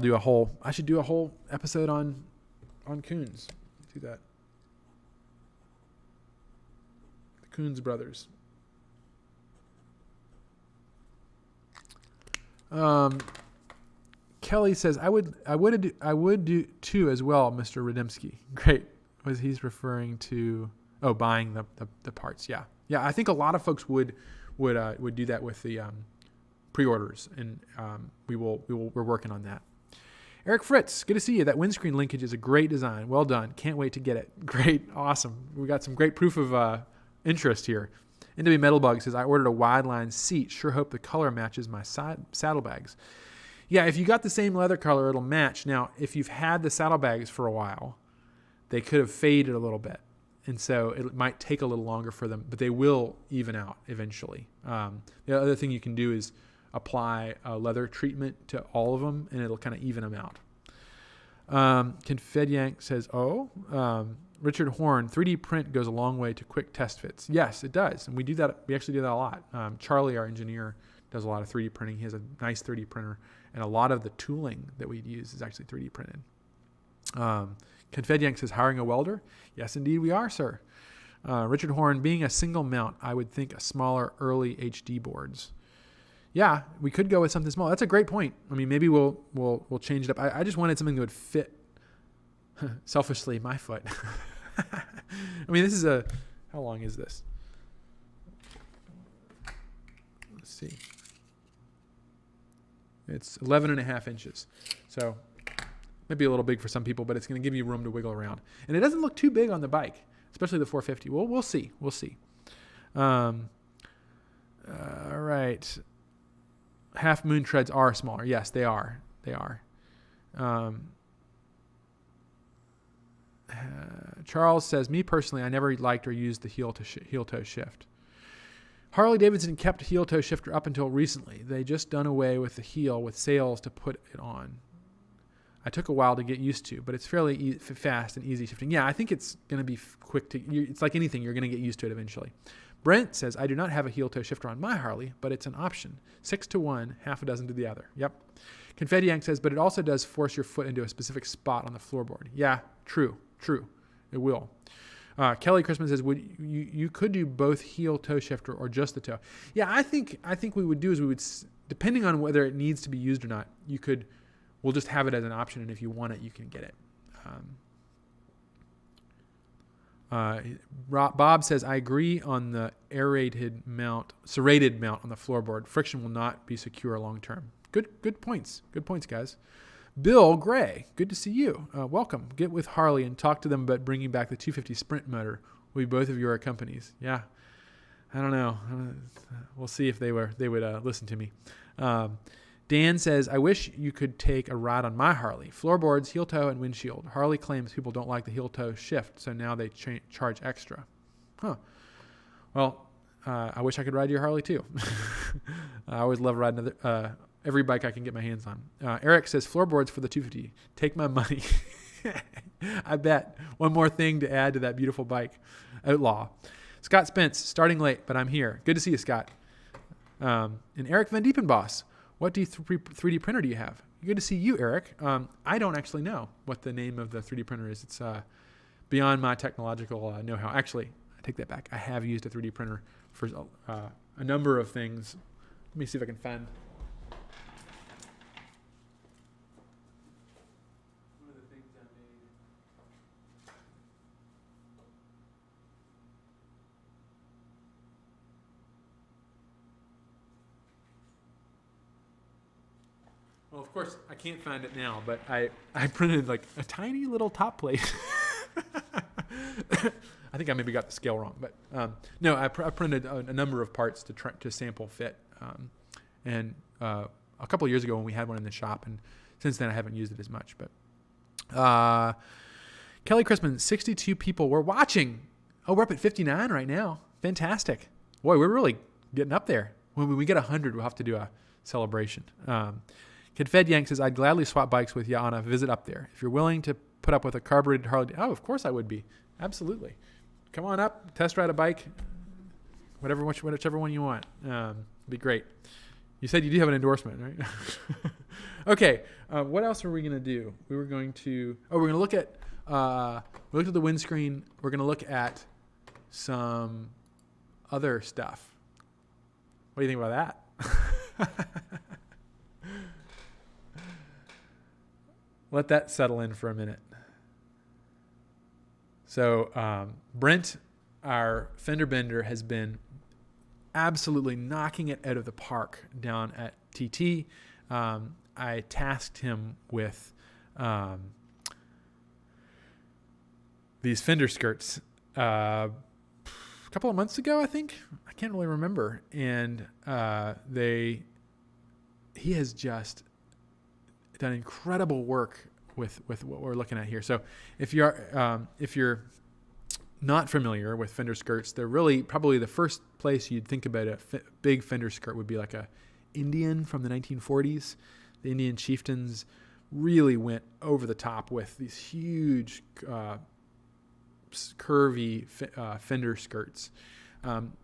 should do a whole episode on Coons. Do that. The Coons brothers. Kelly says, I would do too as well, Mr. Radimski. Great. He's referring to buying the parts. Yeah. I think a lot of folks would do that with the pre-orders, and we're working on that. Eric Fritz, good to see you. That windscreen linkage is a great design. Well done. Can't wait to get it. Great. Awesome. We got some great proof of interest here. NW Metalbug says, I ordered a wide line seat. Sure hope the color matches my saddlebags. Yeah, if you got the same leather color, it'll match. Now, if you've had the saddlebags for a while, they could have faded a little bit. And so it might take a little longer for them, but they will even out eventually. The other thing you can do is apply a leather treatment to all of them, and it'll kind of even them out. Confedyank says, Richard Horn, 3D print goes a long way to quick test fits. Yes, it does. And we do that. We actually do that a lot. Charlie, our engineer, does a lot of 3D printing. He has a nice 3D printer, and a lot of the tooling that we use is actually 3D printed. Confedyank says, hiring a welder? Yes, indeed we are, sir. Richard Horn, being a single mount, I would think a smaller early HD boards. Yeah, we could go with something small. That's a great point. I mean, maybe we'll change it up. I just wanted something that would fit, selfishly, my foot. I mean, how long is this? Let's see. It's 11.5 inches. So maybe a little big for some people, but it's going to give you room to wiggle around. And it doesn't look too big on the bike, especially the 450. Well, we'll see. All right. Half moon treads are smaller. Yes, they are. Charles says, me personally, I never liked or used the heel-toe shift. Harley Davidson kept heel-toe shifter up until recently. They just done away with the heel with sails to put it on. I took a while to get used to, but it's fairly fast and easy shifting. Yeah, I think it's going to be quick it's like anything. You're going to get used to it eventually. Brent says, I do not have a heel-toe shifter on my Harley, but it's an option. 6 to 1, half a dozen to the other. Yep. Confedyank says, but it also does force your foot into a specific spot on the floorboard. Yeah, true. It will. Kelly Christmas says, you could do both heel-toe shifter or just the toe. Yeah, I think we would do is we would, depending on whether it needs to be used or not, we'll just have it as an option, and if you want it, you can get it. Bob says, I agree on the serrated mount on the floorboard. Friction will not be secure long term. Good points. Good points, guys. Bill Gray, good to see you. Welcome. Get with Harley and talk to them about bringing back the 250 Sprint motor. Will be both of your companies. Yeah, I don't know. We'll see if they would listen to me. Dan says, I wish you could take a ride on my Harley. Floorboards, heel toe, and windshield. Harley claims people don't like the heel toe shift, so now they charge extra. Huh. Well, I wish I could ride your Harley too. I always love riding every bike I can get my hands on. Eric says, floorboards for the 250. Take my money. I bet. One more thing to add to that beautiful bike. Outlaw. Scott Spence, starting late, but I'm here. Good to see you, Scott. And Eric Van Diepenbos. What 3D printer do you have? Good to see you, Eric. I don't actually know what the name of the 3D printer is. It's beyond my technological know-how. Actually, I take that back. I have used a 3D printer for a number of things. Let me see if I can find. One of the things I made. Well, of course, I can't find it now, but I printed like a tiny little top plate. I think I maybe got the scale wrong, but no, I printed a number of parts to sample fit. And a couple of years ago when we had one in the shop, and since then I haven't used it as much. But Kelly Crispin, 62 people were watching. Oh, we're up at 59 right now. Fantastic. Boy, we're really getting up there. When we get 100, we'll have to do a celebration. Kid Fed Yank says, I'd gladly swap bikes with you on a visit up there. If you're willing to put up with a carbureted Harley. Oh, of course I would be. Absolutely. Come on up, test ride a bike, whichever one you want. It'd be great. You said you do have an endorsement, right? Okay. What else are we going to do? We're going to look at, we looked at the windscreen. We're going to look at some other stuff. What do you think about that? Let that settle in for a minute. So Brent, our fender bender, has been absolutely knocking it out of the park down at TT. I tasked him with these fender skirts a couple of months ago, I think. I can't really remember. And he has just done incredible work with what we're looking at here. So if you're not familiar with fender skirts, they're really probably the first place you'd think about a big fender skirt would be like a Indian from the 1940s. The Indian chieftains really went over the top with these huge curvy fender skirts.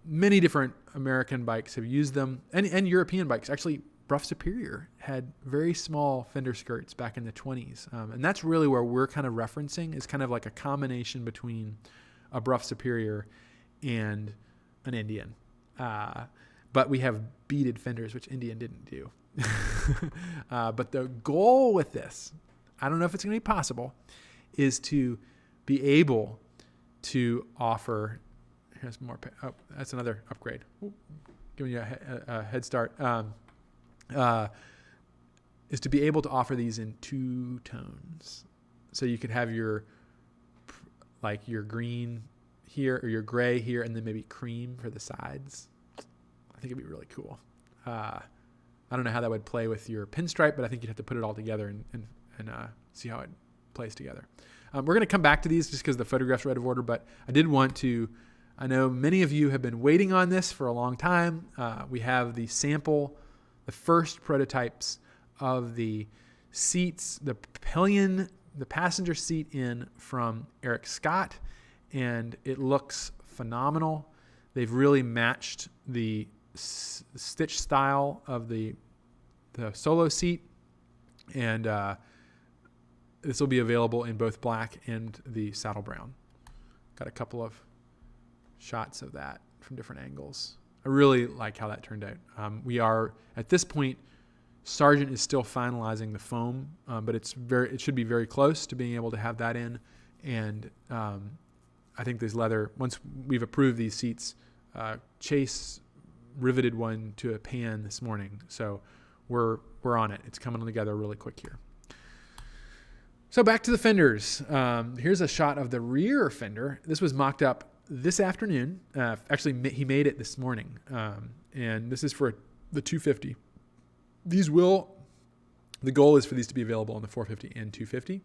Many different American bikes have used them, and European bikes. Actually, Bruff Superior had very small fender skirts back in the 20s. And that's really where we're kind of referencing, is kind of like a combination between a Bruff Superior and an Indian. But we have beaded fenders, which Indian didn't do. But the goal with this, I don't know if it's going to be possible, is to be able to offer, here's more, that's another upgrade. Ooh, giving you a head start. Is to be able to offer these in two tones. So you could have your green here or your gray here, and then maybe cream for the sides. I think it'd be really cool. I don't know how that would play with your pinstripe, but I think you'd have to put it all together and see how it plays together. We're going to come back to these just because the photographs are out of order, but I did want to, I know many of you have been waiting on this for a long time. We have the sample, the first prototypes of the seats, the pillion, the passenger seat in from Eric Scott, and it looks phenomenal. They've really matched the stitch style of the solo seat, and this will be available in both black and the saddle brown. Got a couple of shots of that from different angles. I really like how that turned out. We are at this point, Sargent is still finalizing the foam, but it should be very close to being able to have that in. And I think this leather, once we've approved these seats, Chase riveted one to a pan this morning. So we're on it. It's coming together really quick here. So back to the fenders. Here's a shot of the rear fender. This was mocked up this afternoon. Actually, he made it this morning. And this is for the 250. The goal is for these to be available on the 450 and 250.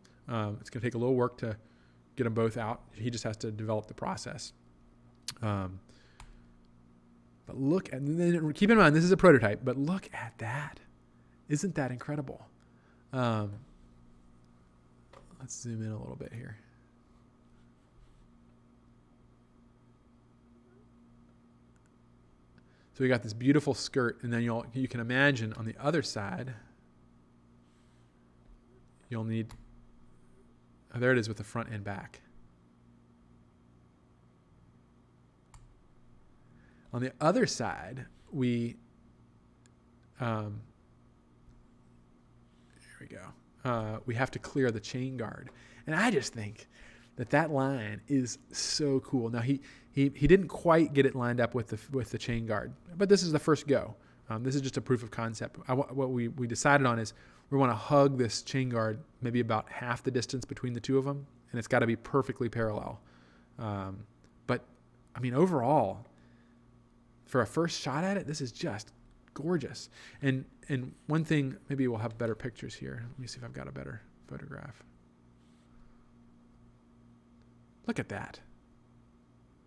It's going to take a little work to get them both out. He just has to develop the process. But keep in mind, this is a prototype, but look at that. Isn't that incredible? Let's zoom in a little bit here. So we got this beautiful skirt, and then you can imagine on the other side, you'll need, there it is with the front and back. On the other side, here we go. We have to clear the chain guard. And I just think that line is so cool. Now, he didn't quite get it lined up with the chain guard, but this is the first go. This is just a proof of concept. What we decided on is we want to hug this chain guard maybe about half the distance between the two of them, and it's got to be perfectly parallel. But, I mean, overall, for a first shot at it, this is just gorgeous. And one thing, maybe we'll have better pictures here. Let me see if I've got a better photograph. Look at that.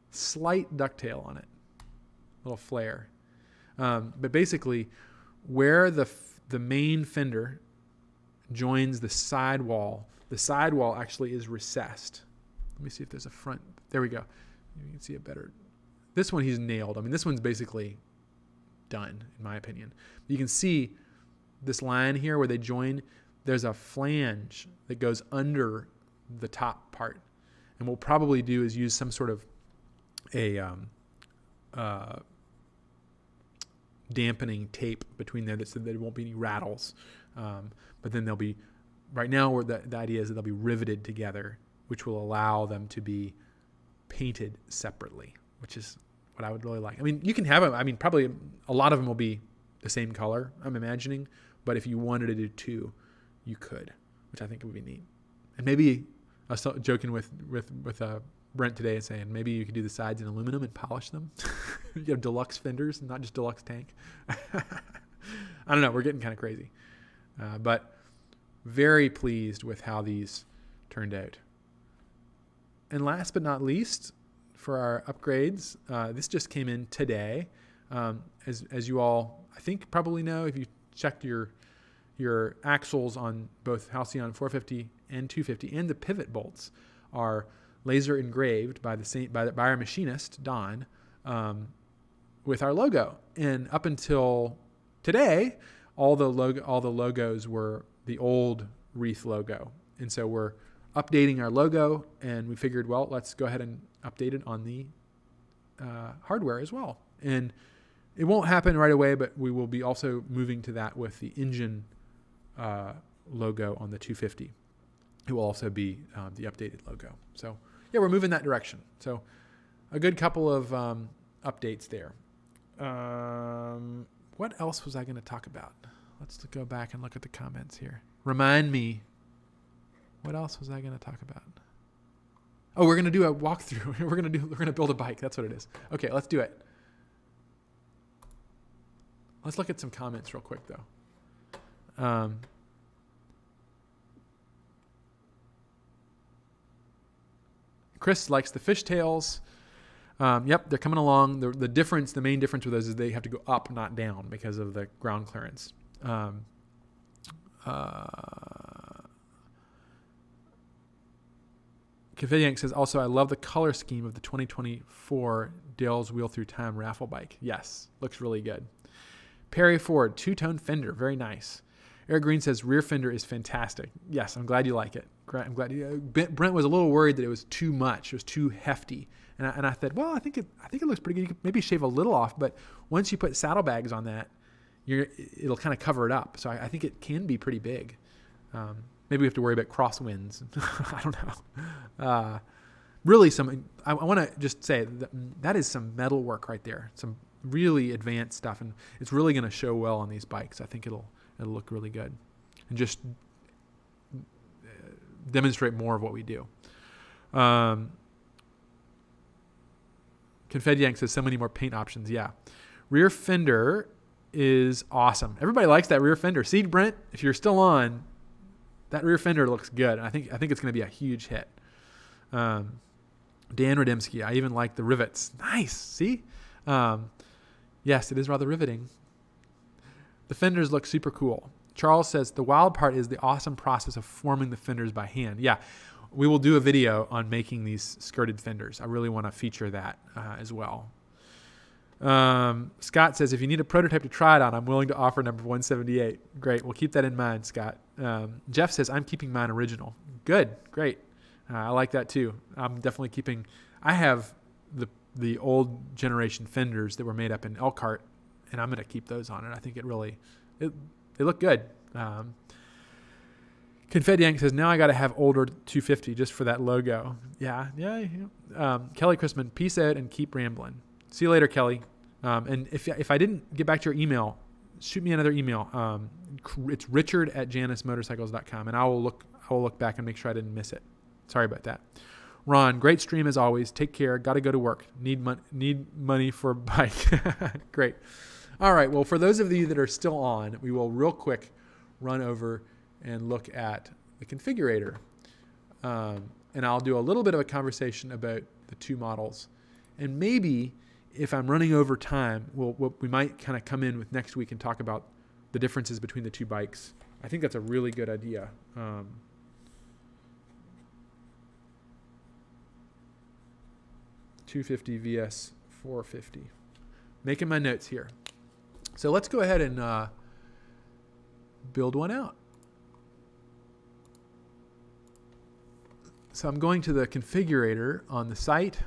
Slight ducktail on it. Little flare. But basically, where the main fender joins the sidewall actually is recessed. Let me see if there's a front. There we go. You can see it better. This one he's nailed. I mean, this one's basically done, in my opinion. You can see this line here where they join. There's a flange that goes under the top part. And what we'll probably do is use some sort of a dampening tape between there so that there won't be any rattles. But then they'll be, right now where the idea is that they'll be riveted together, which will allow them to be painted separately, which is what I would really like. I mean, you can have them. I mean, probably a lot of them will be the same color, I'm imagining. But if you wanted to do two, you could, which I think would be neat. And maybe I was joking with Brent today and saying maybe you could do the sides in aluminum and polish them. You have deluxe fenders, not just deluxe tank. I don't know. We're getting kind of crazy. But very pleased with how these turned out. And last but not least, for our upgrades, this just came in today. As you all, I think, probably know, if you checked your axles on both Halcyon 450 and 250, and the pivot bolts are laser engraved by our machinist Don, with our logo. And up until today, all the logos were the old Wreath logo, and so we're updating our logo, and we figured, well, let's go ahead and update it on the hardware as well. And it won't happen right away, but we will be also moving to that with the engine logo on the 250. It will also be the updated logo. So yeah, we're moving that direction. So a good couple of updates there. What else was I going to talk about? Let's go back and look at the comments here. Remind me. What else was I going to talk about? Oh, we're going to do a walkthrough. We're going to build a bike. That's what it is. Okay, let's do it. Let's look at some comments real quick, though. Chris likes the fishtails. Yep, they're coming along. The main difference with those is they have to go up, not down, because of the ground clearance. Kavidiank says, also, I love the color scheme of the 2024 Dale's Wheel Through Time raffle bike. Yes, looks really good. Perry Ford, two-tone fender, very nice. Eric Green says, rear fender is fantastic. Yes, I'm glad you like it. I'm glad Brent was a little worried that it was too much. It was too hefty. And I said, well, I think it looks pretty good. You could maybe shave a little off, but once you put saddlebags on that, it'll kind of cover it up. So I think it can be pretty big. Maybe we have to worry about crosswinds. I don't know. really I want to just say that is some metal work right there. Some really advanced stuff, and it's really going to show well on these bikes. I think it'll look really good, and just demonstrate more of what we do. Confetti Yank says so many more paint options. Yeah, rear fender is awesome. Everybody likes that rear fender. See, Brent, if you're still on, that rear fender looks good. I think it's going to be a huge hit. Dan Radimski, I even like the rivets. Nice. See? Yes, it is rather riveting. The fenders look super cool. Charles says the wild part is the awesome process of forming the fenders by hand. Yeah, we will do a video on making these skirted fenders. I really want to feature that as well. Scott says, if you need a prototype to try it on, I'm willing to offer number 178. Great. We'll keep that in mind, Scott. Jeff says, I'm keeping mine original. Good. Great. I like that too. I'm definitely keeping, I have the old generation fenders that were made up in Elkhart, and I'm going to keep those on it. I think they look good. Confetti Yank says, now I got to have older 250 just for that logo. Yeah. Kelly Chrisman, peace out and keep rambling. See you later, Kelly. And if I didn't get back to your email, shoot me another email. It's richard@janusmotorcycles.com, and I will look back and make sure I didn't miss it. Sorry about that. Ron, great stream as always. Take care. Got to go to work. Need money for a bike. Great. All right. Well, for those of you that are still on, we will real quick run over and look at the configurator. And I'll do a little bit of a conversation about the two models. And maybe if I'm running over time, we might kind of come in with next week and talk about the differences between the two bikes. I think that's a really good idea. 250 vs 450. Making my notes here. So let's go ahead and build one out. So I'm going to the configurator on the site.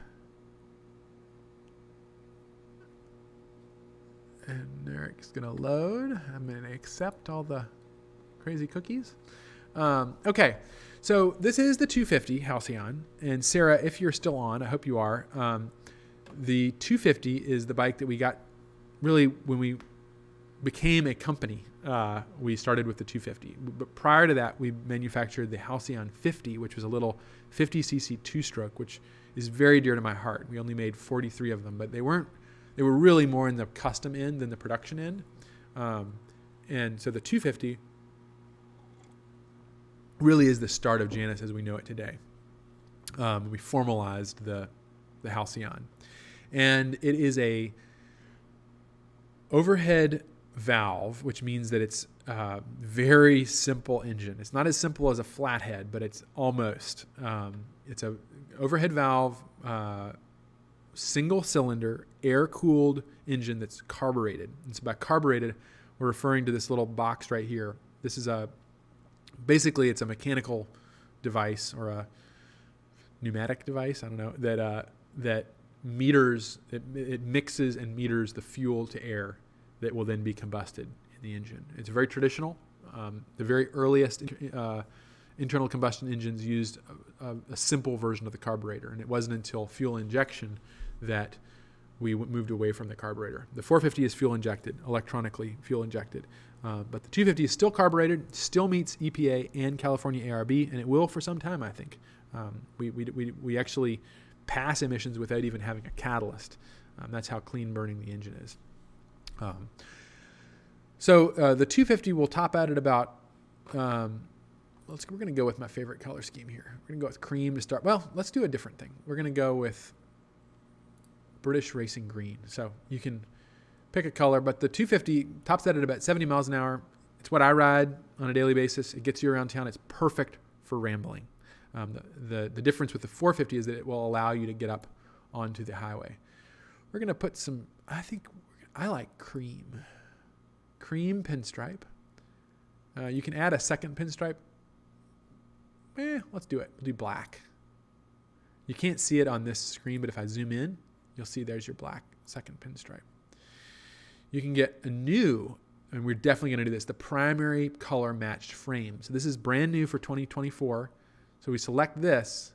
And Eric's going to load. I'm going to accept all the crazy cookies. Okay, so this is the 250 Halcyon. And Sarah, if you're still on, I hope you are. The 250 is the bike that we got really when we became a company. We started with the 250. But prior to that, we manufactured the Halcyon 50, which was a little 50cc two-stroke, which is very dear to my heart. We only made 43 of them, but they were really more in the custom end than the production end. And so the 250 really is the start of Janus as we know it today. We formalized the Halcyon. And it is a overhead valve, which means that it's a very simple engine. It's not as simple as a flathead, but it's almost. It's a overhead valve, single cylinder, air-cooled engine that's carbureted. And so by carbureted, we're referring to this little box right here. This is basically it's a mechanical device or a pneumatic device, I don't know, that meters, it mixes and meters the fuel to air that will then be combusted in the engine. It's very traditional. The very earliest internal combustion engines used a simple version of the carburetor, and it wasn't until fuel injection that we moved away from the carburetor. The 450 is fuel injected, electronically fuel injected, but the 250 is still carbureted, still meets EPA and California ARB, and it will for some time, I think. We actually pass emissions without even having a catalyst. That's how clean burning the engine is. So the 250 will top out at about, we're going to go with my favorite color scheme here. We're going to go with cream to start. Well, let's do a different thing. We're going to go with British Racing Green. So you can pick a color, but the 250 tops out at about 70 miles an hour. It's what I ride on a daily basis. It gets you around town. It's perfect for rambling. The difference with the 450 is that it will allow you to get up onto the highway. We're going to put some, I like cream pinstripe. You can add a second pinstripe. Let's do it. We'll do black. You can't see it on this screen, but if I zoom in, you'll see there's your black second pinstripe. You can get a new, and we're definitely going to do this, the primary color matched frame. So this is brand new for 2024. So we select this.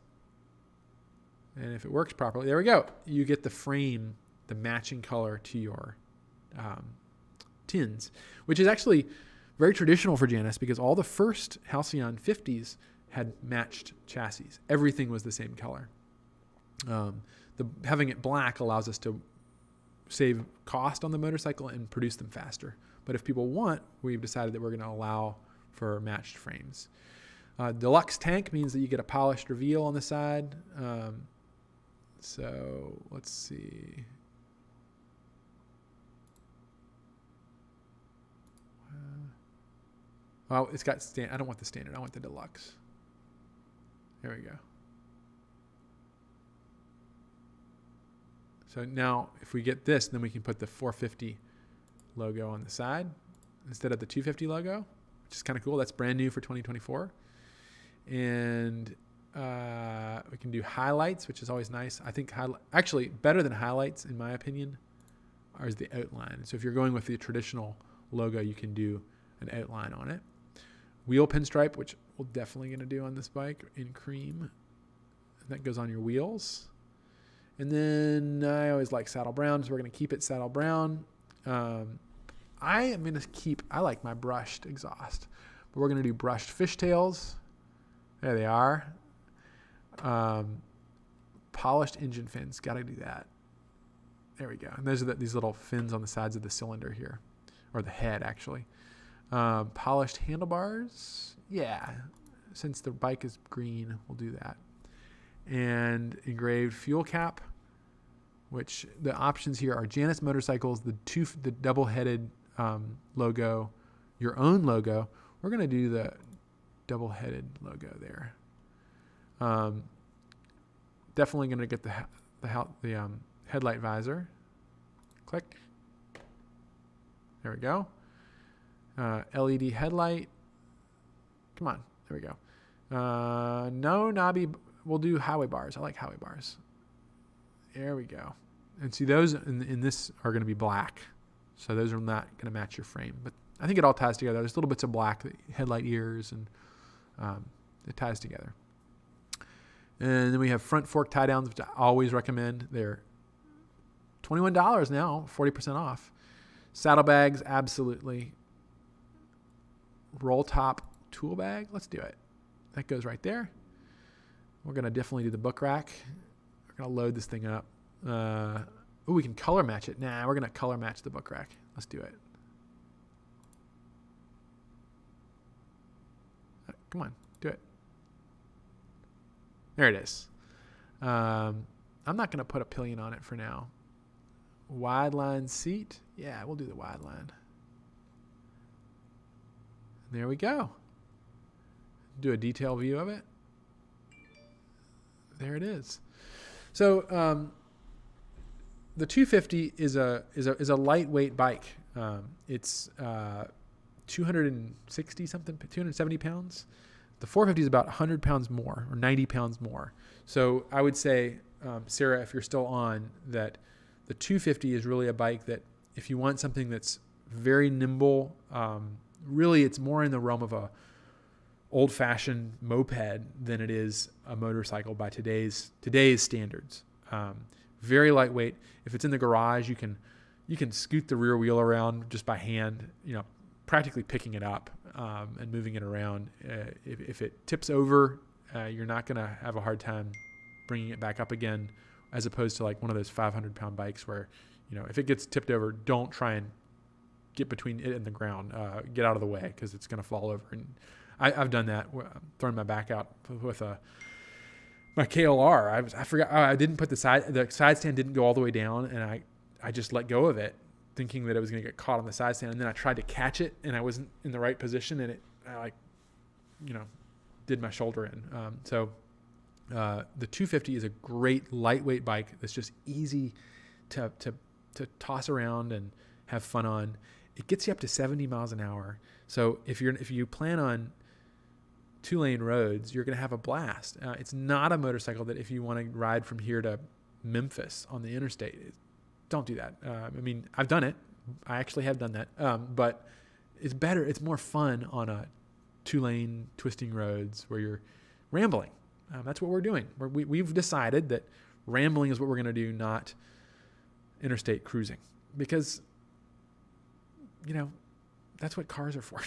And if it works properly, there we go. You get the frame, the matching color to your tins, which is actually very traditional for Janus because all the first Halcyon 50s had matched chassis. Everything was the same color. Having it black allows us to save cost on the motorcycle and produce them faster. But if people want, we've decided that we're going to allow for matched frames. Deluxe tank means that you get a polished reveal on the side. So let's see. Well, it's got I don't want the standard. I want the deluxe. There we go. So now if we get this, then we can put the 450 logo on the side instead of the 250 logo, which is kind of cool. That's brand new for 2024. And we can do highlights, which is always nice. I think actually better than highlights, in my opinion, is the outline. So if you're going with the traditional logo, you can do an outline on it. Wheel pinstripe, which we're definitely going to do on this bike in cream. That goes on your wheels. And then I always like saddle brown, so we're going to keep it saddle brown. I like my brushed exhaust, but we're going to do brushed fishtails. There they are. Polished engine fins. Got to do that. There we go. And those are these little fins on the sides of the cylinder here, or the head actually. Polished handlebars. Yeah. Since the bike is green, we'll do that. And engraved fuel cap, which the options here are Janus motorcycles, the double-headed logo, your own logo. We're going to do the double-headed logo there. Definitely going to get the headlight visor. Click. There we go. LED headlight. Come on. There we go. No knobby. We'll do highway bars. I like highway bars. There we go. And see, those in this are going to be black. So those are not going to match your frame. But I think it all ties together. There's little bits of black, the headlight ears, and it ties together. And then we have front fork tie downs, which I always recommend. They're $21 now, 40% off. Saddlebags, absolutely. Roll top tool bag. Let's do it. That goes right there. We're going to definitely do the book rack. We're going to load this thing up. We can color match it. Nah, we're going to color match the book rack. Let's do it. Come on, do it. There it is. I'm not going to put a pillion on it for now. Wide line seat. Yeah, we'll do the wide line. There we go. Do a detail view of it. There it is. So the 250 is a lightweight bike. It's 270 pounds. The 450 is about 100 pounds more, or 90 pounds more. So I would say, Sarah, if you're still on, that the 250 is really a bike that if you want something that's very nimble, really it's more in the realm of a old-fashioned moped than it is a motorcycle by today's standards. Very lightweight. If it's in the garage, you can scoot the rear wheel around just by hand, practically picking it up and moving it around. If it tips over, you're not going to have a hard time bringing it back up again, as opposed to like one of those 500-pound bikes where, if it gets tipped over, don't try and get between it and the ground. Get out of the way because it's going to fall over. And I've done that, throwing my back out with my KLR. I forgot. I didn't put the side stand didn't go all the way down, and I just let go of it, thinking that it was going to get caught on the side stand. And then I tried to catch it, and I wasn't in the right position, and I did my shoulder in. So the 250 is a great lightweight bike that's just easy to toss around and have fun on. It gets you up to 70 miles an hour. So if you plan on 2-lane roads, you're going to have a blast. It's not a motorcycle that if you want to ride from here to Memphis on the interstate, don't do that. I've done it. I actually have done that. But it's better. It's more fun on a 2-lane twisting roads where you're rambling. That's what we're doing. We've decided that Rambling is what we're going to do, not interstate cruising, because, that's what cars are for.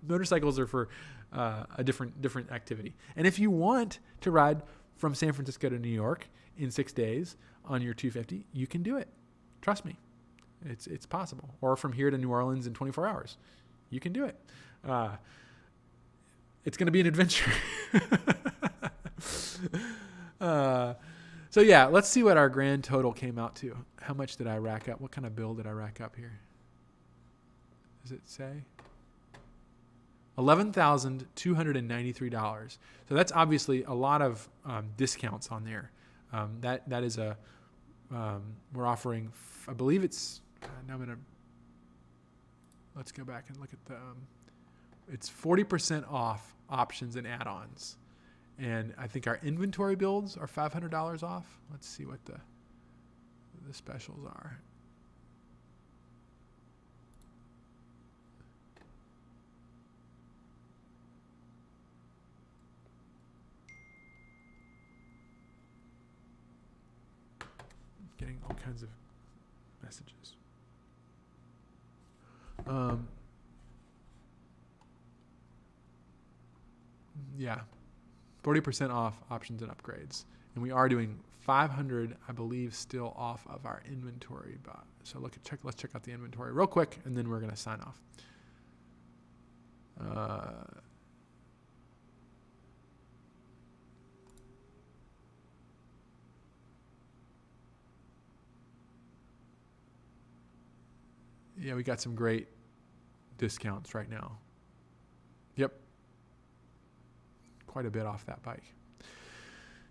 Motorcycles are for a different activity. And if you want to ride from San Francisco to New York in 6 days on your 250, you can do it. Trust me, it's possible. Or from here to New Orleans in 24 hours, you can do it. It's going to be an adventure. So yeah, let's see what our grand total came out to. How much did I rack up? What kind of bill did I rack up here? Does it say? $11,293. So that's obviously a lot of discounts on there. That is we're offering, I believe it's, let's go back and look at it's 40% off options and add-ons. And I think our inventory builds are $500 off. Let's see what the specials are. Getting all kinds of messages. Yeah, 40% off options and upgrades. And we are doing 500, I believe, still off of our inventory. So let's check out the inventory real quick, and then we're going to sign off. Yeah, we got some great discounts right now. Yep. Quite a bit off that bike.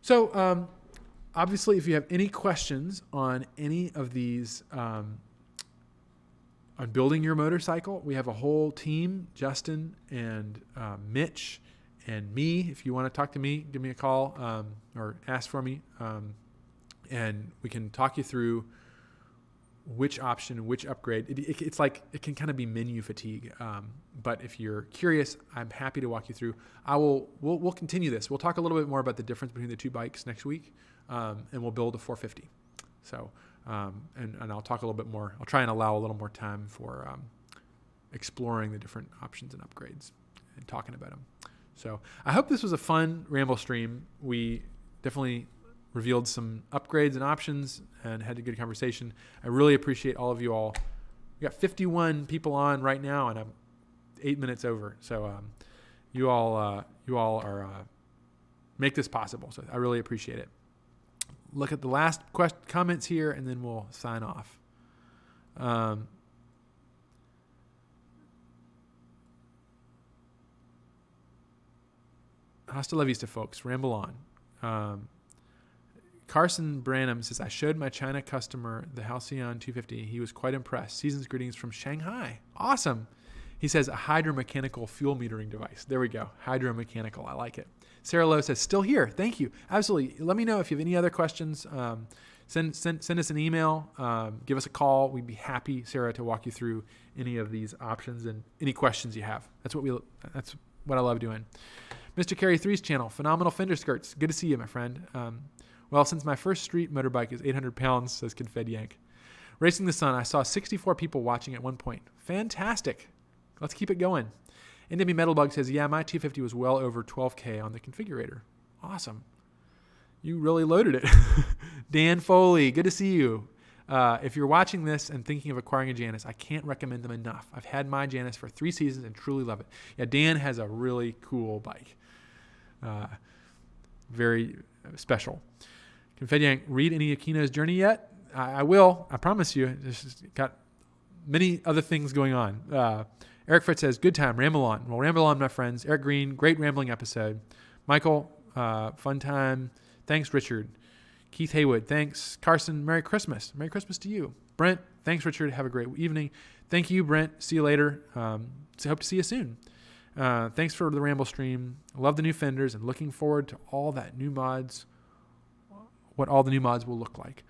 So obviously, if you have any questions on any of these, on building your motorcycle, we have a whole team, Justin and Mitch and me. If you want to talk to me, give me a call or ask for me, and we can talk you through which option, which upgrade. It's like, it can kind of be menu fatigue. But if you're curious, I'm happy to walk you through. We'll continue this. We'll talk a little bit more about the difference between the two bikes next week. And we'll build a 450. So, and I'll talk a little bit more. I'll try and allow a little more time for, exploring the different options and upgrades and talking about them. So I hope this was a fun Ramblestream. We definitely revealed some upgrades and options and had a good conversation. I really appreciate all of you all. We got 51 people on right now, and I'm 8 minutes over. So you all are make this possible. So I really appreciate it. Look at the last comments here, and then we'll sign off. Hasta la vista, folks. Ramble on. Carson Branham says, I showed my China customer the Halcyon 250. He was quite impressed. Season's greetings from Shanghai. Awesome. He says, a hydromechanical fuel metering device. There we go. Hydromechanical. I like it. Sarah Lowe says, still here. Thank you. Absolutely. Let me know if you have any other questions. Send us an email. Give us a call. We'd be happy, Sarah, to walk you through any of these options and any questions you have. That's what I love doing. Mr. Carey 3's channel, Phenomenal Fender Skirts. Good to see you, my friend. Well, since my first street motorbike is 800 pounds, says Confed Yank. Racing the Sun, I saw 64 people watching at one point. Fantastic. Let's keep it going. NW Metalbug says, yeah, my 250 was well over 12K on the configurator. Awesome. You really loaded it. Dan Foley, good to see you. If you're watching this and thinking of acquiring a Janus, I can't recommend them enough. I've had my Janus for 3 seasons and truly love it. Yeah, Dan has a really cool bike. Very special. Confed Yank, read any Aquino's journey yet? I will. I promise you. Just got many other things going on. Eric Fritz says, good time. Ramble on. Well, ramble on, my friends. Eric Green, great rambling episode. Michael, fun time. Thanks, Richard. Keith Haywood, thanks. Carson, Merry Christmas. Merry Christmas to you. Brent, thanks, Richard. Have a great evening. Thank you, Brent. See you later. So hope to see you soon. Thanks for the Ramblestream. Love the new fenders and looking forward to all that new mods, what all the new mods will look like.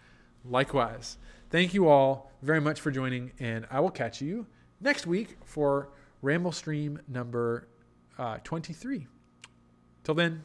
Likewise. Thank you all very much for joining, and I will catch you next week for Ramblestream number 23. Till then,